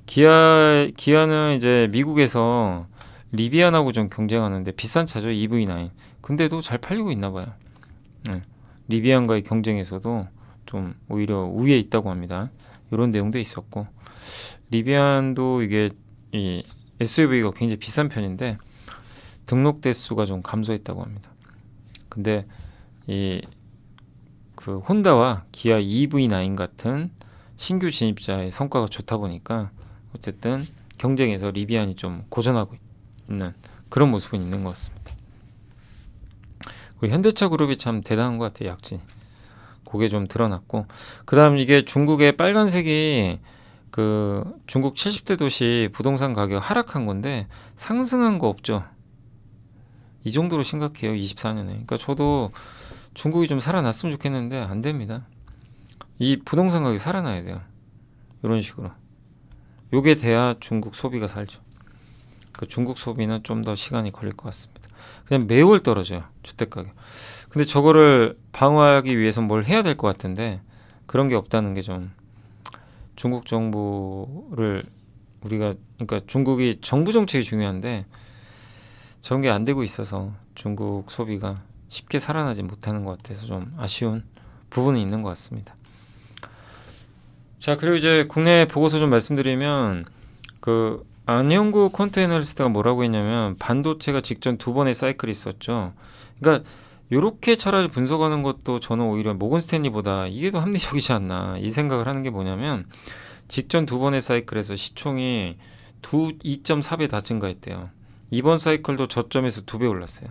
기아는 이제 미국에서 리비안하고 좀 경쟁하는데 비싼 차죠. EV9. 근데도 잘 팔리고 있나 봐요. 리비안과의 경쟁에서도 좀 오히려 우위에 있다고 합니다. 이런 내용도 있었고 리비안도 이게 이 SUV가 굉장히 비싼 편인데 등록 대수가 좀 감소했다고 합니다. 근데 이 그 혼다와 기아 EV9 같은 신규 진입자의 성과가 좋다 보니까 어쨌든 경쟁에서 리비안이 좀 고전하고 있는 그런 모습은 있는 것 같습니다. 현대차 그룹이 참 대단한 것 같아요. 약진. 그게 좀 드러났고 그 다음 이게 중국의 빨간색이 그 중국 70대 도시 부동산 가격 하락한 건데 상승한 거 없죠. 이 정도로 심각해요. 24년에. 그러니까 저도 중국이 좀 살아났으면 좋겠는데 안 됩니다. 이 부동산 가격이 살아나야 돼요. 이런 식으로. 요게 돼야 중국 소비가 살죠. 그 중국 소비는 좀 더 시간이 걸릴 것 같습니다. 그냥 매월 떨어져요. 주택가격. 근데 저거를 방어하기 위해서 뭘 해야 될 것 같은데 그런 게 없다는 게 좀 중국 정부를 우리가 그러니까 중국이 정부 정책이 중요한데 저런 게 안 되고 있어서 중국 소비가 쉽게 살아나지 못하는 것 같아서 좀 아쉬운 부분이 있는 것 같습니다. 자 그리고 이제 국내 보고서 좀 말씀드리면 그 안영구 퀀트 애널리스트가 뭐라고 했냐면 반도체가 직전 두 번의 사이클이 있었죠. 그러니까 요렇게 차라리 분석하는 것도 저는 오히려 모건 스탠리보다 이게 더 합리적이지 않나 이 생각을 하는 게 뭐냐면 직전 두 번의 사이클에서 시총이 2.4배 다 증가했대요. 이번 사이클도 저점에서 2배 올랐어요.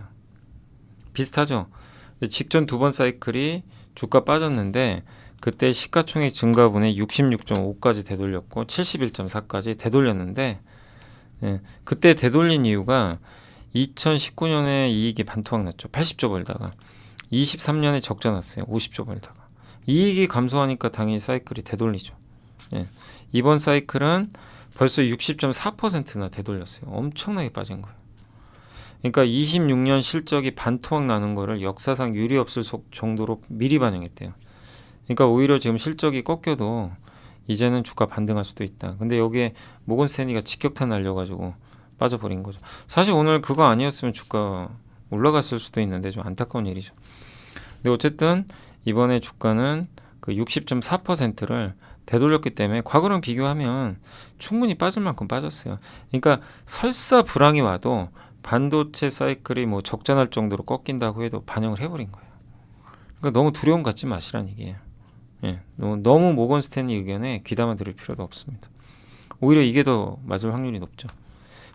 비슷하죠? 직전 두 번 사이클이 주가 빠졌는데 그때 시가총액 증가분의 66.5까지 되돌렸고 71.4까지 되돌렸는데 예, 그때 되돌린 이유가 2019년에 이익이 반토막 났죠. 80조 벌다가 23년에 적자 났어요. 50조 벌다가 이익이 감소하니까 당연히 사이클이 되돌리죠. 예, 이번 사이클은 벌써 60.4%나 되돌렸어요. 엄청나게 빠진 거예요. 그러니까 26년 실적이 반토막 나는 거를 역사상 유례 없을 정도로 미리 반영했대요. 그러니까 오히려 지금 실적이 꺾여도 이제는 주가 반등할 수도 있다. 근데 여기에 모건 스탠리가 직격탄 날려가지고 빠져버린 거죠. 사실 오늘 그거 아니었으면 주가 올라갔을 수도 있는데 좀 안타까운 일이죠. 근데 어쨌든 이번에 주가는 그 60.4%를 되돌렸기 때문에 과거랑 비교하면 충분히 빠질 만큼 빠졌어요. 그러니까 설사 불황이 와도 반도체 사이클이 뭐 적자 날 정도로 꺾인다고 해도 반영을 해버린 거예요. 그러니까 너무 두려움 갖지 마시라는 얘기예요. 예, 너무 모건 스탠리 의견에 귀담아 들을 필요도 없습니다. 오히려 이게 더 맞을 확률이 높죠.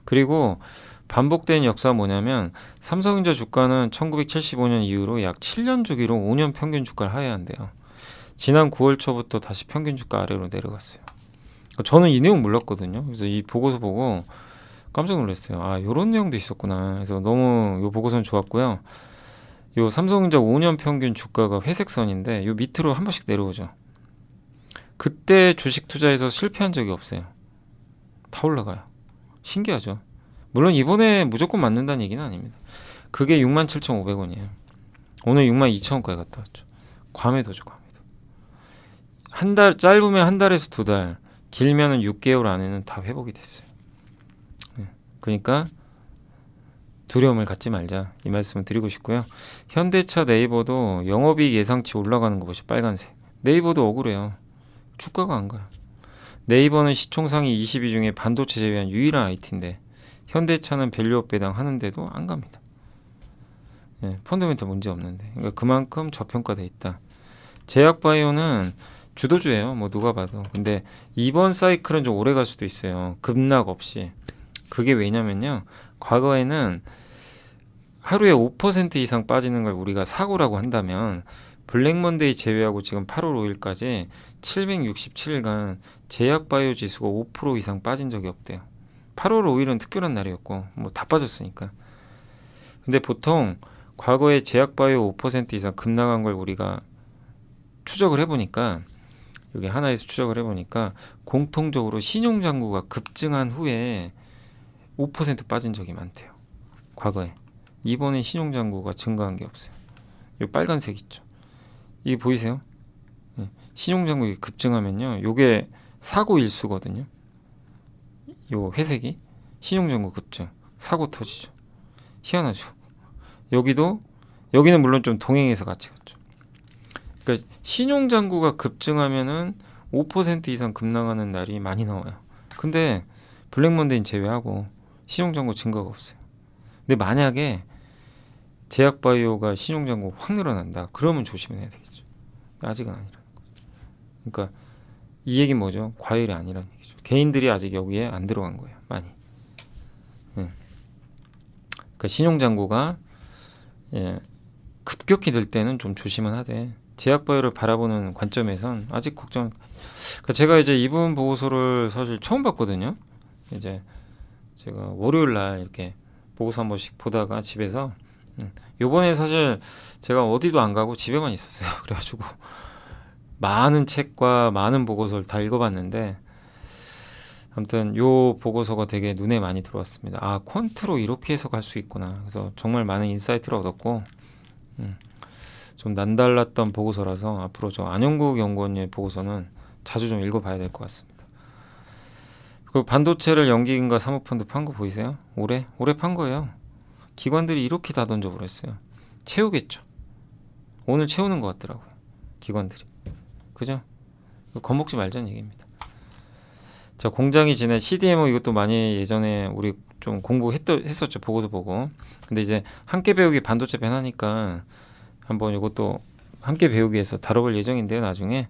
그리고 반복된 역사가 뭐냐면 삼성전자 주가는 1975년 이후로 약 7년 주기로 5년 평균 주가를 하회한대요. 지난 9월 초부터 다시 평균 주가 아래로 내려갔어요. 저는 이 내용 몰랐거든요. 그래서 이 보고서 보고 깜짝 놀랐어요. 아, 요런 내용도 있었구나. 그래서 너무 요 보고서는 좋았고요. 요 삼성전자 5년 평균 주가가 회색선인데 요 밑으로 한 번씩 내려오죠. 그때 주식 투자해서 실패한 적이 없어요. 다 올라가요. 신기하죠. 물론 이번에 무조건 맞는다는 얘기는 아닙니다. 그게 67,500원이에요. 오늘 62,000원까지 갔다 왔죠. 괌에도죠, 괌에도. 한 달, 짧으면 한 달에서 두 달, 길면은 6개월 안에는 다 회복이 됐어요. 그러니까 두려움을 갖지 말자 이 말씀을 드리고 싶고요. 현대차 네이버도 영업이익 예상치 올라가는 거 보시죠. 빨간색. 네이버도 억울해요. 주가가 안 가요. 네이버는 시총상위 20위 중에 반도체 제외한 유일한 IT인데 현대차는 밸류업 배당 하는데도 안 갑니다. 예, 펀더멘털 문제 없는데 그러니까 그만큼 저평가돼 있다. 제약바이오는 주도주예요. 뭐 누가 봐도. 근데 이번 사이클은 좀 오래 갈 수도 있어요. 급락 없이. 그게 왜냐면요. 과거에는 하루에 5% 이상 빠지는 걸 우리가 사고라고 한다면 블랙먼데이 제외하고 지금 8월 5일까지 767일간 제약바이오 지수가 5% 이상 빠진 적이 없대요. 8월 5일은 특별한 날이었고 뭐 다 빠졌으니까. 근데 보통 과거에 제약바이오 5% 이상 급락한 걸 우리가 추적을 해보니까 여기 하나에서 추적을 해보니까 공통적으로 신용장구가 급증한 후에 5% 빠진 적이 많대요. 과거에. 이번엔 신용장구가 증가한 게 없어요. 이 빨간색 있죠. 이게 보이세요? 네. 신용장구가 급증하면요. 요게 사고 일수거든요. 요 회색이 신용장구 급증. 사고 터지죠. 희한하죠. 여기는 물론 좀 동행해서 같이 갔죠. 그러니까 신용장구가 급증하면은 5% 이상 급락하는 날이 많이 나와요. 근데 블랙먼데이는 제외하고 신용장구 증가가 없어요. 근데 만약에 제약바이오가 신용장구 확 늘어난다. 그러면 조심해야 되겠죠. 아직은 아니라는 거죠. 그러니까 이 얘기는 뭐죠? 과열이 아니라는 얘기죠. 개인들이 아직 여기에 안 들어간 거예요. 많이. 그러니까 신용장구가 급격히 들 때는 좀 조심은 하되 제약바이오를 바라보는 관점에선 아직 걱정. 그러니까 제가 이제 이분 보고서를 사실 처음 봤거든요. 이제 제가 월요일 날 이렇게 보고서 한 번씩 보다가 집에서 요번에 사실 제가 어디도 안 가고 집에만 있었어요. 그래가지고 많은 책과 많은 보고서를 다 읽어봤는데 아무튼 요 보고서가 되게 눈에 많이 들어왔습니다. 아, 퀀트로 이렇게 해석할 수 있구나. 그래서 정말 많은 인사이트를 얻었고 좀 남달랐던 보고서라서 앞으로 저 안영국 연구원의 보고서는 자주 좀 읽어봐야 될 것 같습니다. 그 반도체를 연기금과 사모펀드 판 거 보이세요? 올해 판 거예요. 기관들이 이렇게 다 던져버렸어요. 채우겠죠. 오늘 채우는 것 같더라고요. 기관들이. 그죠? 겁먹지 말자는 얘기입니다. 자, 공장이 지낸 CDMO 이것도 많이 예전에 우리 좀 공부했었죠. 보고서 보고. 근데 이제 함께 배우기 반도체 배나니까 한번 이것도 함께 배우기 위해서 다뤄볼 예정인데요. 나중에.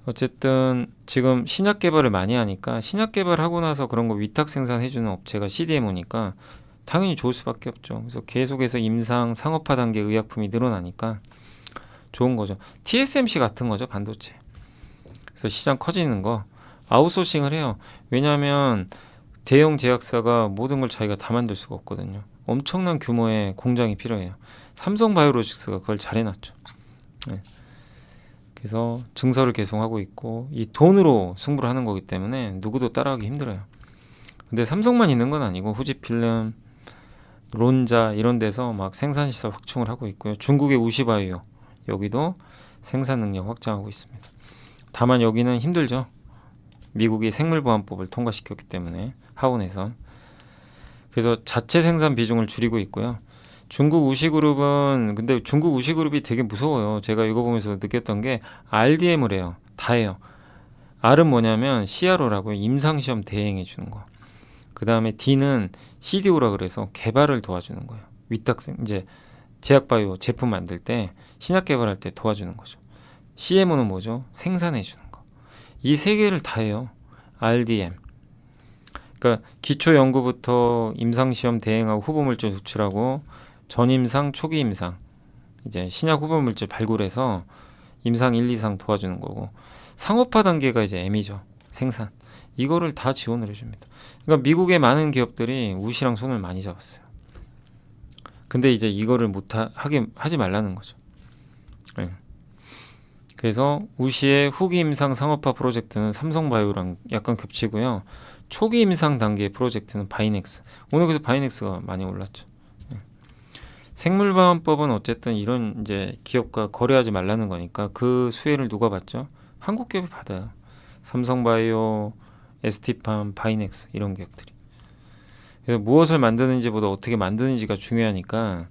어쨌든 지금 신약 개발을 많이 하니까 신약 개발하고 나서 그런 거 위탁 생산해주는 업체가 CDMO니까 당연히 좋을 수밖에 없죠. 그래서 계속해서 임상 상업화 단계 의약품이 늘어나니까 좋은 거죠. TSMC 같은 거죠. 반도체. 그래서 시장 커지는 거 아웃소싱을 해요. 왜냐하면 대형 제약사가 모든 걸 자기가 다 만들 수가 없거든요. 엄청난 규모의 공장이 필요해요. 삼성바이오로직스가 그걸 잘 해놨죠. 네. 그래서 증설을 계속하고 있고 이 돈으로 승부를 하는 거기 때문에 누구도 따라가기 힘들어요. 근데 삼성만 있는 건 아니고 후지필름, 론자 이런 데서 막 생산시설 확충을 하고 있고요. 중국의 우시바이오 여기도 생산 능력 확장하고 있습니다. 다만 여기는 힘들죠. 미국이 생물보안법을 통과시켰기 때문에 하원에서. 그래서 자체 생산 비중을 줄이고 있고요. 중국 우시그룹은 근데 중국 우시그룹이 되게 무서워요. 제가 이거 보면서 느꼈던 게 RDM을 해요. 다 해요. R은 뭐냐면 CRO라고 임상시험 대행해 주는 거. 그 다음에 D는 CDO라 그래서 개발을 도와주는 거예요. 위탁생 이제 제약바이오 제품 만들 때 신약 개발할 때 도와주는 거죠. CMO는 뭐죠? 생산해 주는 거. 이 세 개를 다 해요. RDM. 그러니까 기초 연구부터 임상 시험 대행하고 후보 물질 도출하고 전임상, 초기 임상, 이제 신약 후보 물질 발굴해서 임상 1, 2상 도와주는 거고 상업화 단계가 이제 M이죠. 생산. 이거를 다 지원을 해줍니다. 그러니까 미국의 많은 기업들이 우시랑 손을 많이 잡았어요. 근데 이제 이거를 하지 말라는 거죠. 네. 그래서 우시의 후기 임상 상업화 프로젝트는 삼성바이오랑 약간 겹치고요. 초기 임상 단계의 프로젝트는 바이넥스. 오늘 그래서 바이넥스가 많이 올랐죠. 네. 생물보안법은 어쨌든 이런 이제 기업과 거래하지 말라는 거니까 그 수혜를 누가 받죠? 한국 기업이 받아요. 삼성바이오, ST팜, 바이넥스 이런 기업들이. 그래서 무엇을 만드는지보다 어떻게 만드는지가 중요하니까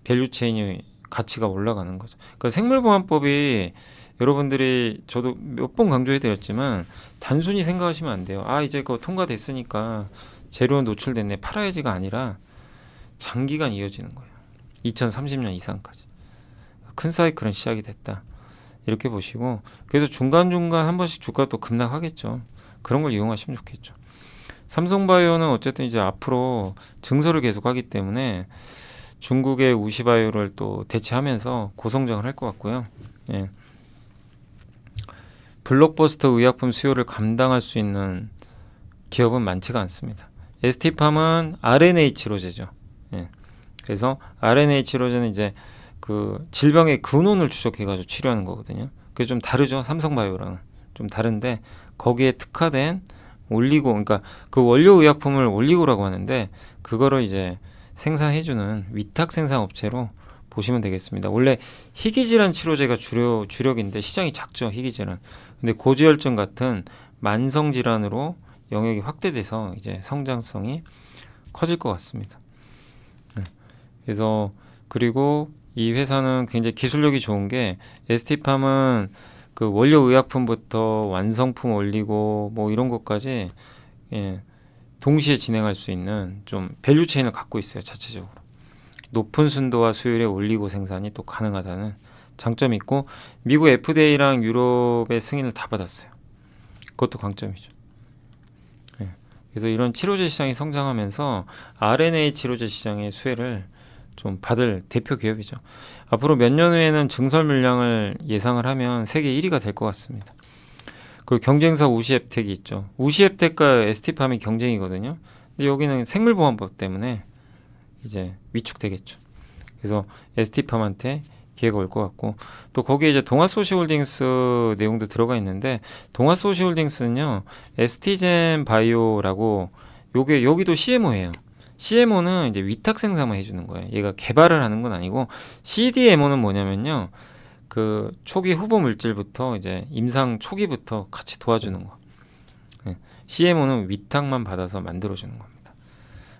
밸류체인의 가치가 올라가는 거죠. 그러니까 생물보안법이 여러분들이 저도 몇 번 강조해 드렸지만 단순히 생각하시면 안 돼요. 아 이제 그거 통과됐으니까 재료 노출됐네 팔아야지가 아니라 장기간 이어지는 거예요. 2030년 이상까지. 큰 사이클은 시작이 됐다. 이렇게 보시고 그래서 중간중간 한 번씩 주가 또 급락하겠죠. 그런 걸 이용하시면 좋겠죠. 삼성바이오는 어쨌든 이제 앞으로 증설을 계속하기 때문에 중국의 우시바이오를 또 대체하면서 고성장을 할 것 같고요. 예. 블록버스터 의약품 수요를 감당할 수 있는 기업은 많지가 않습니다. ST팜은 RNA 치료제죠. 예. 그래서 RNA 치료제는 이제 그 질병의 근원을 추적해가지고 치료하는 거거든요. 그게 좀 다르죠. 삼성바이오랑은 좀 다른데 거기에 특화된 올리고, 그러니까 그 원료 의약품을 올리고라고 하는데 그거를 이제 생산해주는 위탁 생산 업체로 보시면 되겠습니다. 원래 희귀질환 치료제가 주력인데 시장이 작죠. 희귀질환. 근데 고지혈증 같은 만성 질환으로 영역이 확대돼서 이제 성장성이 커질 것 같습니다. 그래서 그리고 이 회사는 굉장히 기술력이 좋은 게 ST팜은 그 원료 의약품부터 완성품 올리고 뭐 이런 것까지 예, 동시에 진행할 수 있는 좀 밸류 체인을 갖고 있어요. 자체적으로. 높은 순도와 수율의 올리고 생산이 또 가능하다는 장점이 있고 미국 FDA랑 유럽의 승인을 다 받았어요. 그것도 강점이죠. 예, 그래서 이런 치료제 시장이 성장하면서 RNA 치료제 시장의 수혜를 좀 받을 대표 기업이죠. 앞으로 몇 년 후에는 증설 물량을 예상을 하면 세계 1위가 될 것 같습니다. 그 경쟁사 우시앱텍이 있죠. 우시앱텍과 ST팜이 경쟁이거든요. 근데 여기는 생물보안법 때문에 이제 위축되겠죠. 그래서 ST팜한테 기회가 올 것 같고 또 거기에 이제 동아소시홀딩스 내용도 들어가 있는데 동아소시홀딩스는요 ST젠 바이오라고 요게 여기도 CMO예요. CMO는 이제 위탁 생산만 해주는 거예요. 얘가 개발을 하는 건 아니고 CDMO는 뭐냐면요. 그 초기 후보 물질부터 이제 임상 초기부터 같이 도와주는 거. 네. CMO는 위탁만 받아서 만들어주는 겁니다.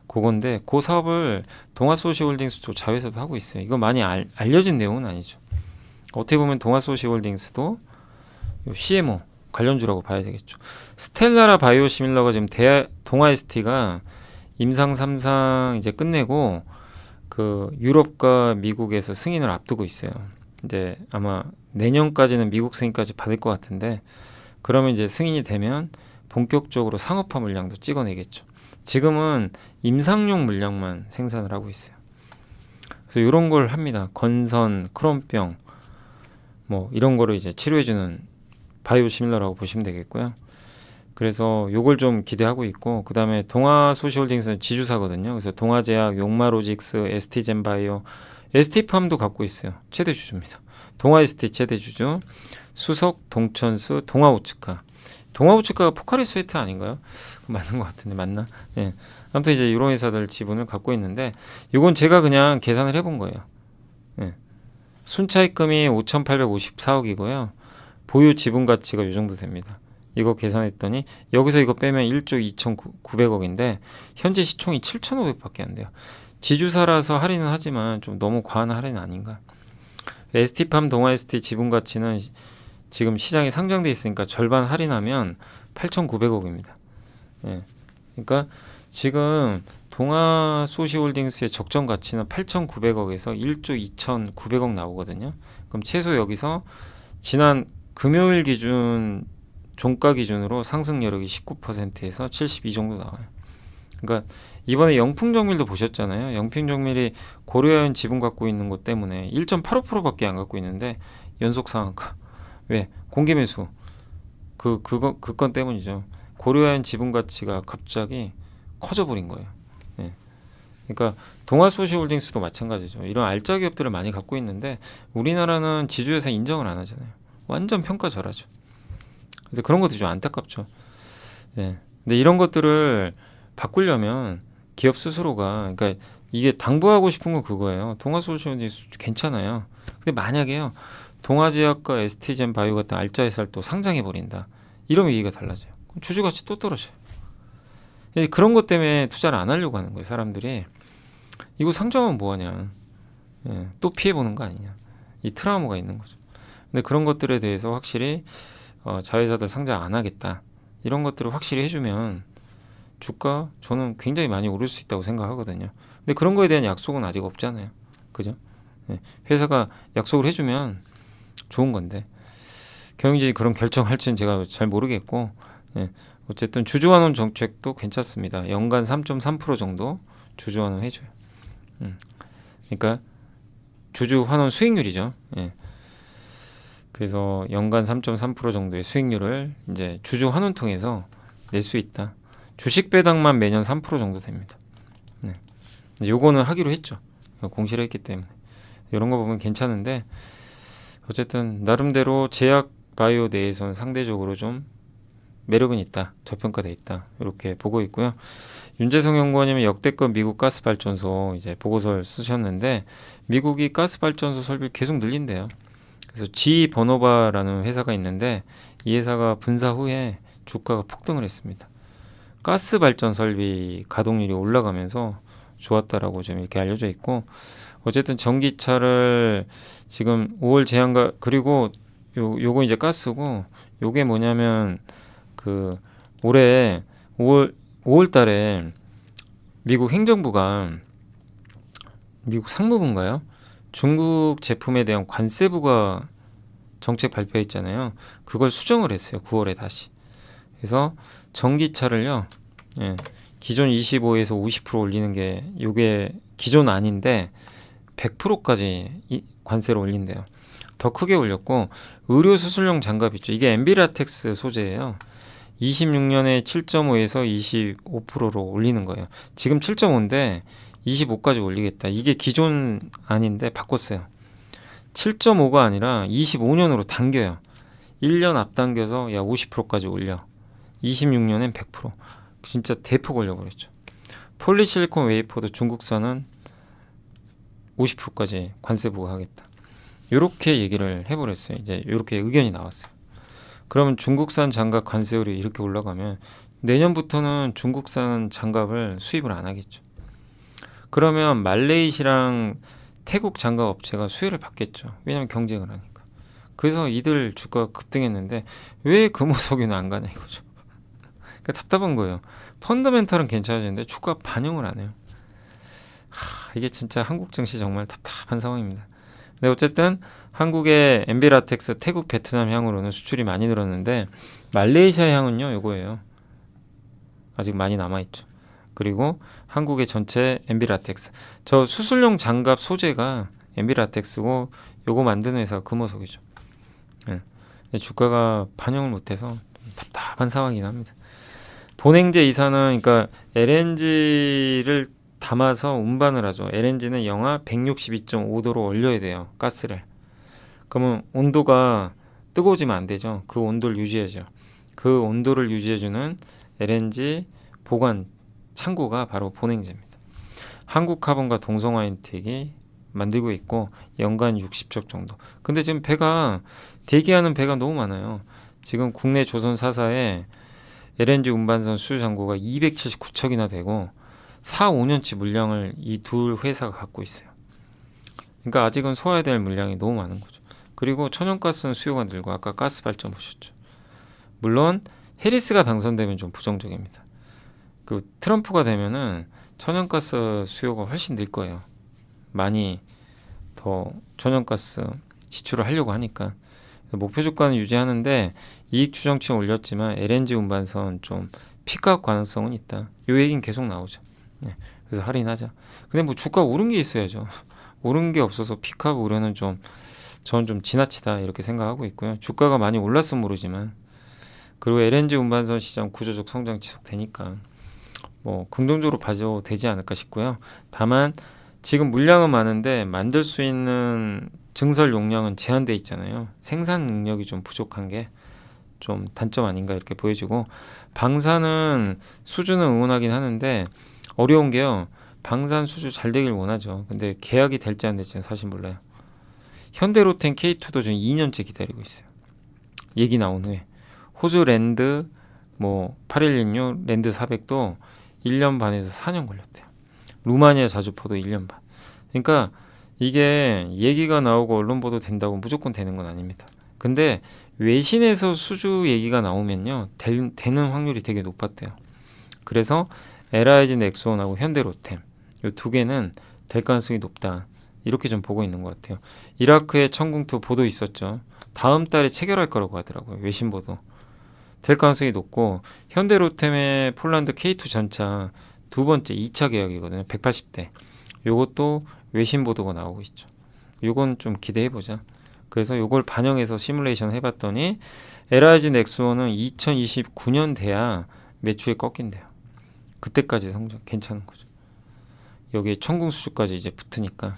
그건데 그 사업을 동아소시홀딩스도 자회사도 하고 있어요. 이거 많이 알려진 내용은 아니죠. 어떻게 보면 동아소시홀딩스도 CMO 관련주라고 봐야 되겠죠. 스텔라라 바이오시밀러가 지금 동아 ST가 임상 3상 이제 끝내고 그 유럽과 미국에서 승인을 앞두고 있어요. 이제 아마 내년까지는 미국 승인까지 받을 것 같은데 그러면 이제 승인이 되면 본격적으로 상업화 물량도 찍어내겠죠. 지금은 임상용 물량만 생산을 하고 있어요. 그래서 이런 걸 합니다. 건선, 크론병 뭐 이런 거를 이제 치료해주는 바이오시밀러라고 보시면 되겠고요. 그래서 요걸 좀 기대하고 있고 그 다음에 동아소시홀딩스는 지주사거든요. 그래서 동아제약, 용마로직스, ST젠바이오, ST팜도 갖고 있어요. 최대 주주입니다. 동아ST 최대 주주, 수석, 동천수, 동아우츠카. 동아우츠카가 포카리 스웨트 아닌가요? 맞는 것 같은데 맞나? 네. 아무튼 이제 이런 회사들 지분을 갖고 있는데 이건 제가 그냥 계산을 해본 거예요. 네. 순차익금이 5,854억이고요. 보유 지분 가치가 이 정도 됩니다. 이거 계산했더니 여기서 이거 빼면 1조 2,900억인데 현재 시총이 7,500밖에 안 돼요. 지주사라서 할인은 하지만 좀 너무 과한 할인 아닌가. ST팜 동아ST 지분 가치는 지금 시장에 상장돼 있으니까 절반 할인하면 8,900억입니다. 예. 그러니까 지금 동아소시홀딩스의 적정 가치는 8,900억에서 1조 2,900억 나오거든요. 그럼 최소 여기서 지난 금요일 기준 종가 기준으로 상승 여력이 19%에서 72 정도 나와요. 그러니까 이번에 영풍정밀도 보셨잖아요. 영풍정밀이 고려아연 지분 갖고 있는 것 때문에 1.85%밖에 안 갖고 있는데 연속 상한가. 왜? 공개 매수. 그 건 때문이죠. 고려아연 지분 가치가 갑자기 커져버린 거예요. 예. 그러니까 동아소시홀딩스도 마찬가지죠. 이런 알짜 기업들을 많이 갖고 있는데 우리나라는 지주회사 인정을 안 하잖아요. 완전 평가절하죠. 그래서 그런 것도 좀 안타깝죠. 예. 근데 이런 것들을 바꾸려면 기업 스스로가 그러니까 이게 당부하고 싶은 건 그거예요. 동아소시홀딩스 괜찮아요. 근데 만약에요. 동아제약과 ST젠바이오 같은 알짜 회사를 또 상장해 버린다. 이러면 얘기가 달라져요. 그럼 주주 가치 또 떨어져요. 그런 것 때문에 투자를 안 하려고 하는 거예요. 사람들이 이거 상장하면 뭐하냐. 예. 또 피해 보는 거 아니냐. 이 트라우마가 있는 거죠. 근데 그런 것들에 대해서 확실히 자회사들 상장 안 하겠다. 이런 것들을 확실히 해주면 주가 저는 굉장히 많이 오를 수 있다고 생각하거든요. 근데 그런 거에 대한 약속은 아직 없잖아요. 그죠? 예. 회사가 약속을 해주면 좋은 건데 경영진이 그런 결정할지는 제가 잘 모르겠고 예. 어쨌든 주주환원 정책도 괜찮습니다. 연간 3.3% 정도 주주환원 해줘요. 그러니까 주주환원 수익률이죠. 예. 그래서 연간 3.3% 정도의 수익률을 이제 주주환원 통해서 낼 수 있다. 주식 배당만 매년 3% 정도 됩니다. 네. 요거는 하기로 했죠. 공시를 했기 때문에 이런 거 보면 괜찮은데 어쨌든 나름대로 제약 바이오 내에서는 상대적으로 좀 매력은 있다. 저평가돼 있다. 이렇게 보고 있고요. 윤재성 연구원님은 역대급 미국 가스발전소 이제 보고서를 쓰셨는데 미국이 가스발전소 설비 계속 늘린대요. 그래서 G 버노바라는 회사가 있는데 이 회사가 분사 후에 주가가 폭등을 했습니다. 가스 발전 설비 가동률이 올라가면서 좋았다라고 좀 이렇게 알려져 있고 어쨌든 전기차를 지금 5월 제한가 그리고 요거 이제 가스고 요게 뭐냐면 그 올해 5월 달에 미국 행정부가 미국 상무부인가요? 중국 제품에 대한 관세 부과 정책 발표했잖아요. 그걸 수정을 했어요. 9월에 다시. 그래서 전기차를요. 예, 기존 25에서 50% 올리는 게 요게 기존 아닌데 100%까지 관세를 올린대요. 더 크게 올렸고 의료 수술용 장갑 있죠. 이게 엠비라텍스 소재예요. 26년에 7.5에서 25%로 올리는 거예요. 지금 7.5인데 25까지 올리겠다. 이게 기존 아닌데 바꿨어요. 7.5가 아니라 25년으로 당겨요. 1년 앞당겨서 야 50%까지 올려. 26년엔 100%. 진짜 대폭 올려버렸죠. 폴리실리콘 웨이퍼도 중국산은 50%까지 관세 부과하겠다. 이렇게 얘기를 해버렸어요. 이제 이렇게 의견이 나왔어요. 그러면 중국산 장갑 관세율이 이렇게 올라가면 내년부터는 중국산 장갑을 수입을 안 하겠죠. 그러면 말레이시랑 태국 장갑 업체가 수혜를 받겠죠. 왜냐하면 경쟁을 하니까. 그래서 이들 주가가 급등했는데 왜 금호석유는 안 가냐 이거죠. 그러니까 답답한 거예요. 펀더멘털은 괜찮아지는데 주가 반영을 안 해요. 이게 진짜 한국 증시 정말 답답한 상황입니다. 근데 어쨌든 한국의 엔비라텍스 태국 베트남 향으로는 수출이 많이 늘었는데 말레이시아 향은요 요거예요. 아직 많이 남아있죠. 그리고 한국의 전체 엔비라텍스 저 수술용 장갑 소재가 엔비라텍스고 요거 만드는 회사가 금호석이죠. 네. 근데 주가가 반영을 못해서 좀 답답한 상황이긴 합니다. 본행제 이사는 그러니까 LNG를 담아서 운반을 하죠. LNG는 영하 162.5도로 얼려야 돼요. 가스를. 그러면 온도가 뜨거워지면 안 되죠. 그 온도를 유지해야죠. 그 온도를 유지해주는 LNG 보관 창고가 바로 본행제입니다. 한국카본과 동성화인텍이 만들고 있고 연간 60척 정도. 근데 지금 배가 대기하는 배가 너무 많아요. 지금 국내 조선 4사에 LNG 운반선 수주 잔고가 279척이나 되고 4, 5년치 물량을 이 둘 회사가 갖고 있어요. 그러니까 아직은 소화해야 될 물량이 너무 많은 거죠. 그리고 천연가스는 수요가 늘고 아까 가스 발전 보셨죠. 물론 해리스가 당선되면 좀 부정적입니다. 그 트럼프가 되면은 천연가스 수요가 훨씬 늘 거예요. 많이 더 천연가스 시추를 하려고 하니까 목표 주가는 유지하는데 이익 추정치 올렸지만 LNG 운반선 좀 피크업 가능성은 있다. 요 얘기는 계속 나오죠. 네, 그래서 할인하자. 근데 뭐 주가 오른 게 있어야죠. 오른 게 없어서 피크업 우려는 좀 저는 좀 지나치다 이렇게 생각하고 있고요. 주가가 많이 올랐으면 모르지만 그리고 LNG 운반선 시장 구조적 성장 지속되니까 뭐 긍정적으로 봐도 되지 않을까 싶고요. 다만 지금 물량은 많은데 만들 수 있는 증설 용량은 제한돼 있잖아요. 생산 능력이 좀 부족한 게 좀 단점 아닌가 이렇게 보여지고 방산은 수주는 응원하긴 하는데 어려운 게요. 방산 수주 잘 되길 원하죠. 근데 계약이 될지 안 될지는 사실 몰라요. 현대로템 K2도 지금 2년째 기다리고 있어요. 얘기 나온 후에 호주 랜드 뭐 8116 랜드 400도 1년 반에서 4년 걸렸대요. 루마니아 자주포도 1년 반. 그러니까 이게 얘기가 나오고 언론 보도 된다고 무조건 되는 건 아닙니다. 근데 외신에서 수주 얘기가 나오면요 되는 확률이 되게 높았대요. 그래서 LIG 넥스원하고 현대로템 이 두 개는 될 가능성이 높다. 이렇게 좀 보고 있는 것 같아요. 이라크의 천궁2 보도 있었죠. 다음 달에 체결할 거라고 하더라고요. 외신 보도. 될 가능성이 높고 현대로템의 폴란드 K2 전차 두 번째 2차 계약이거든요. 180대. 요것도 외신 보도가 나오고 있죠. 요건 좀 기대해 보자. 그래서 요걸 반영해서 시뮬레이션 해봤더니 LIG 넥스원은 2029년 돼야 매출이 꺾인대요. 그때까지 성적 괜찮은 거죠. 여기에 천궁 수주까지 이제 붙으니까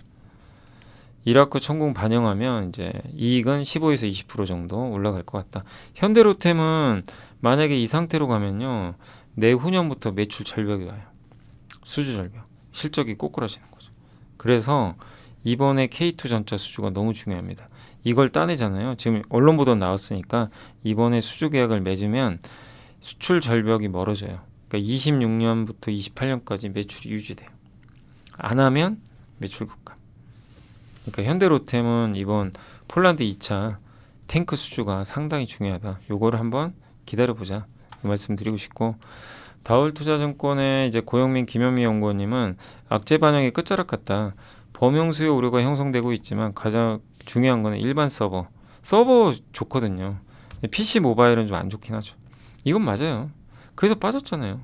이라크 천궁 반영하면 이제 이익은 15에서 20% 정도 올라갈 것 같다. 현대로템은 만약에 이 상태로 가면요 내후년부터 매출 절벽이 와요. 수주 절벽. 실적이 꼬꾸라지는 거죠. 그래서 이번에 K2 전차 수주가 너무 중요합니다. 이걸 따내잖아요. 지금 언론 보도 나왔으니까 이번에 수주 계약을 맺으면 수출 절벽이 멀어져요. 그러니까 26년부터 28년까지 매출이 유지돼요. 안 하면 매출 급감. 그러니까 현대로템은 이번 폴란드 2차 탱크 수주가 상당히 중요하다. 요거를 한번 기다려보자. 그 말씀드리고 싶고 다울투자증권의 이제 고영민 김현미 연구원님은 악재 반영의 끝자락 같다. 범용 수요 우려가 형성되고 있지만 가장 중요한 거는 일반 서버 좋거든요. PC 모바일은 좀 안 좋긴 하죠. 이건 맞아요. 그래서 빠졌잖아요.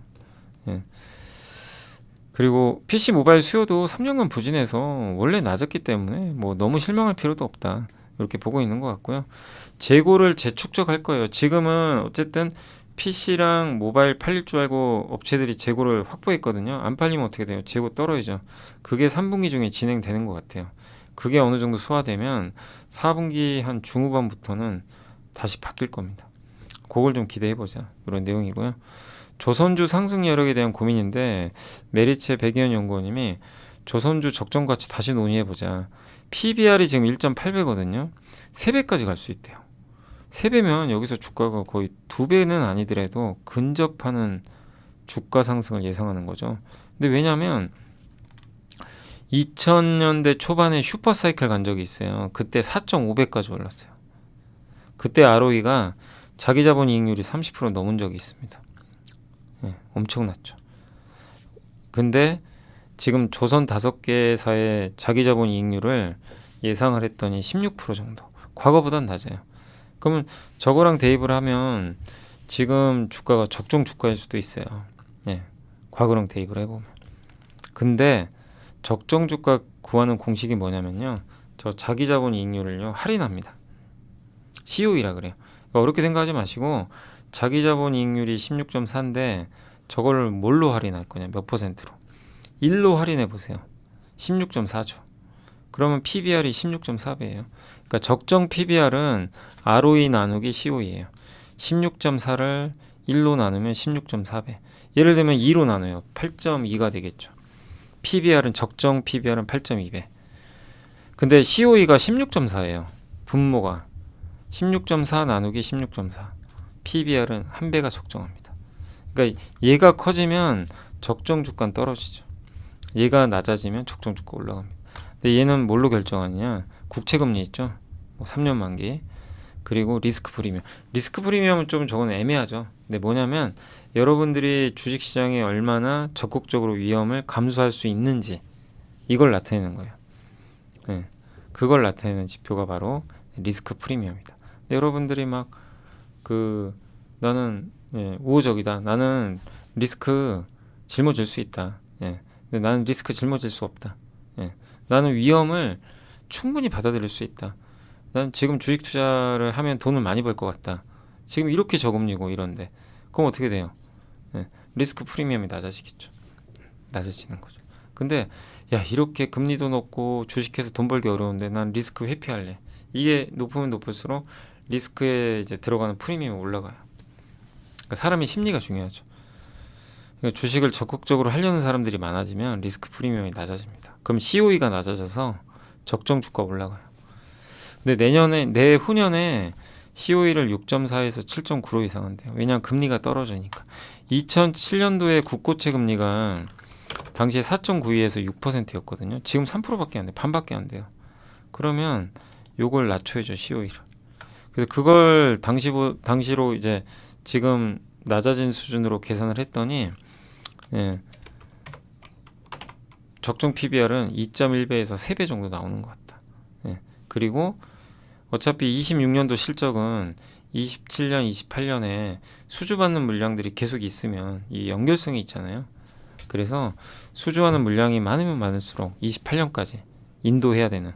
예. 그리고 PC 모바일 수요도 3년간 부진해서 원래 낮았기 때문에 뭐 너무 실망할 필요도 없다. 이렇게 보고 있는 것 같고요. 재고를 재축적할 거예요. 지금은 어쨌든 PC랑 모바일 팔릴 줄 알고 업체들이 재고를 확보했거든요. 안 팔리면 어떻게 돼요? 재고 떨어지죠. 그게 3분기 중에 진행되는 것 같아요. 그게 어느 정도 소화되면 4분기 한 중후반부터는 다시 바뀔 겁니다. 그걸 좀 기대해보자. 이런 내용이고요. 조선주 상승 여력에 대한 고민인데 메리츠의 백이현 연구원님이 조선주 적정 가치 다시 논의해보자. PBR이 지금 1.8배거든요. 3배까지 갈 수 있대요. 3배면 여기서 주가가 거의 2배는 아니더라도 근접하는 주가 상승을 예상하는 거죠. 근데 왜냐하면 2000년대 초반에 슈퍼사이클 간 적이 있어요. 그때 4.5배까지 올랐어요. 그때 ROE가 자기 자본 이익률이 30% 넘은 적이 있습니다. 예, 엄청났죠. 근데 지금 조선 5개사의 자기 자본 이익률을 예상을 했더니 16% 정도. 과거보단 낮아요. 그러면 저거랑 대입을 하면 지금 주가가 적정 주가일 수도 있어요. 예, 과거랑 대입을 해보면. 근데 적정 주가 구하는 공식이 뭐냐면요. 저 자기 자본 이익률을요 할인합니다. COE라 그래요. 그러니까 어렵게 생각하지 마시고 자기 자본 이익률이 16.4인데 저걸 뭘로 할인할 거냐, 몇 퍼센트로? 1로 할인해 보세요. 16.4죠. 그러면 PBR이 16.4배예요. 그러니까 적정 PBR은 ROE 나누기 COE예요. 16.4를 1로 나누면 16.4배. 예를 들면 2로 나눠요. 8.2가 되겠죠. PBR은 적정 PBR은 8.2배. 근데 COE가 16.4예요. 분모가 16.4 나누기 16.4. PBR은 한 배가 적정합니다. 그러니까 얘가 커지면 적정 주가는 떨어지죠. 얘가 낮아지면 적정 주가 올라갑니다. 근데 얘는 뭘로 결정하느냐? 국채금리 있죠. 뭐 3년 만기. 그리고 리스크 프리미엄. 리스크 프리미엄은 좀 저건 애매하죠. 근데 뭐냐면 여러분들이 주식시장에 얼마나 적극적으로 위험을 감수할 수 있는지 이걸 나타내는 거예요. 네. 그걸 나타내는 지표가 바로 리스크 프리미엄이다. 근데 여러분들이 막 나는 우호적이다. 나는 리스크 짊어질 수 있다. 예. 근데 나는 리스크 짊어질 수 없다. 예. 나는 위험을 충분히 받아들일 수 있다. 난 지금 주식 투자를 하면 돈을 많이 벌 것 같다. 지금 이렇게 저금리고 이런데 그럼 어떻게 돼요? 예. 리스크 프리미엄이 낮아지겠죠. 낮아지는 거죠. 근데 야 이렇게 금리도 높고 주식해서 돈 벌기 어려운데 난 리스크 회피할래. 이게 높으면 높을수록 리스크에 이제 들어가는 프리미엄이 올라가요. 그러니까 사람의 심리가 중요하죠. 그러니까 주식을 적극적으로 하려는 사람들이 많아지면 리스크 프리미엄이 낮아집니다. 그럼 COE가 낮아져서 적정 주가 올라가요. 근데 내후년에 COE를 6.4에서 7.9로 이상한대요. 왜냐하면 금리가 떨어지니까. 2007년도에 국고채 금리가 당시에 4.92에서 6%였거든요. 지금 3%밖에 안 돼요. 반밖에 안 돼요. 그러면 요걸 낮춰야죠, COE를. 그래서 그걸 당시로 이제 지금 낮아진 수준으로 계산을 했더니 적정 PBR은 2.1배에서 3배 정도 나오는 것 같다. 그리고 어차피 26년도 실적은 27년, 28년에 수주받는 물량들이 계속 있으면 이 연결성이 있잖아요. 그래서 수주하는 물량이 많으면 많을수록 28년까지 인도해야 되는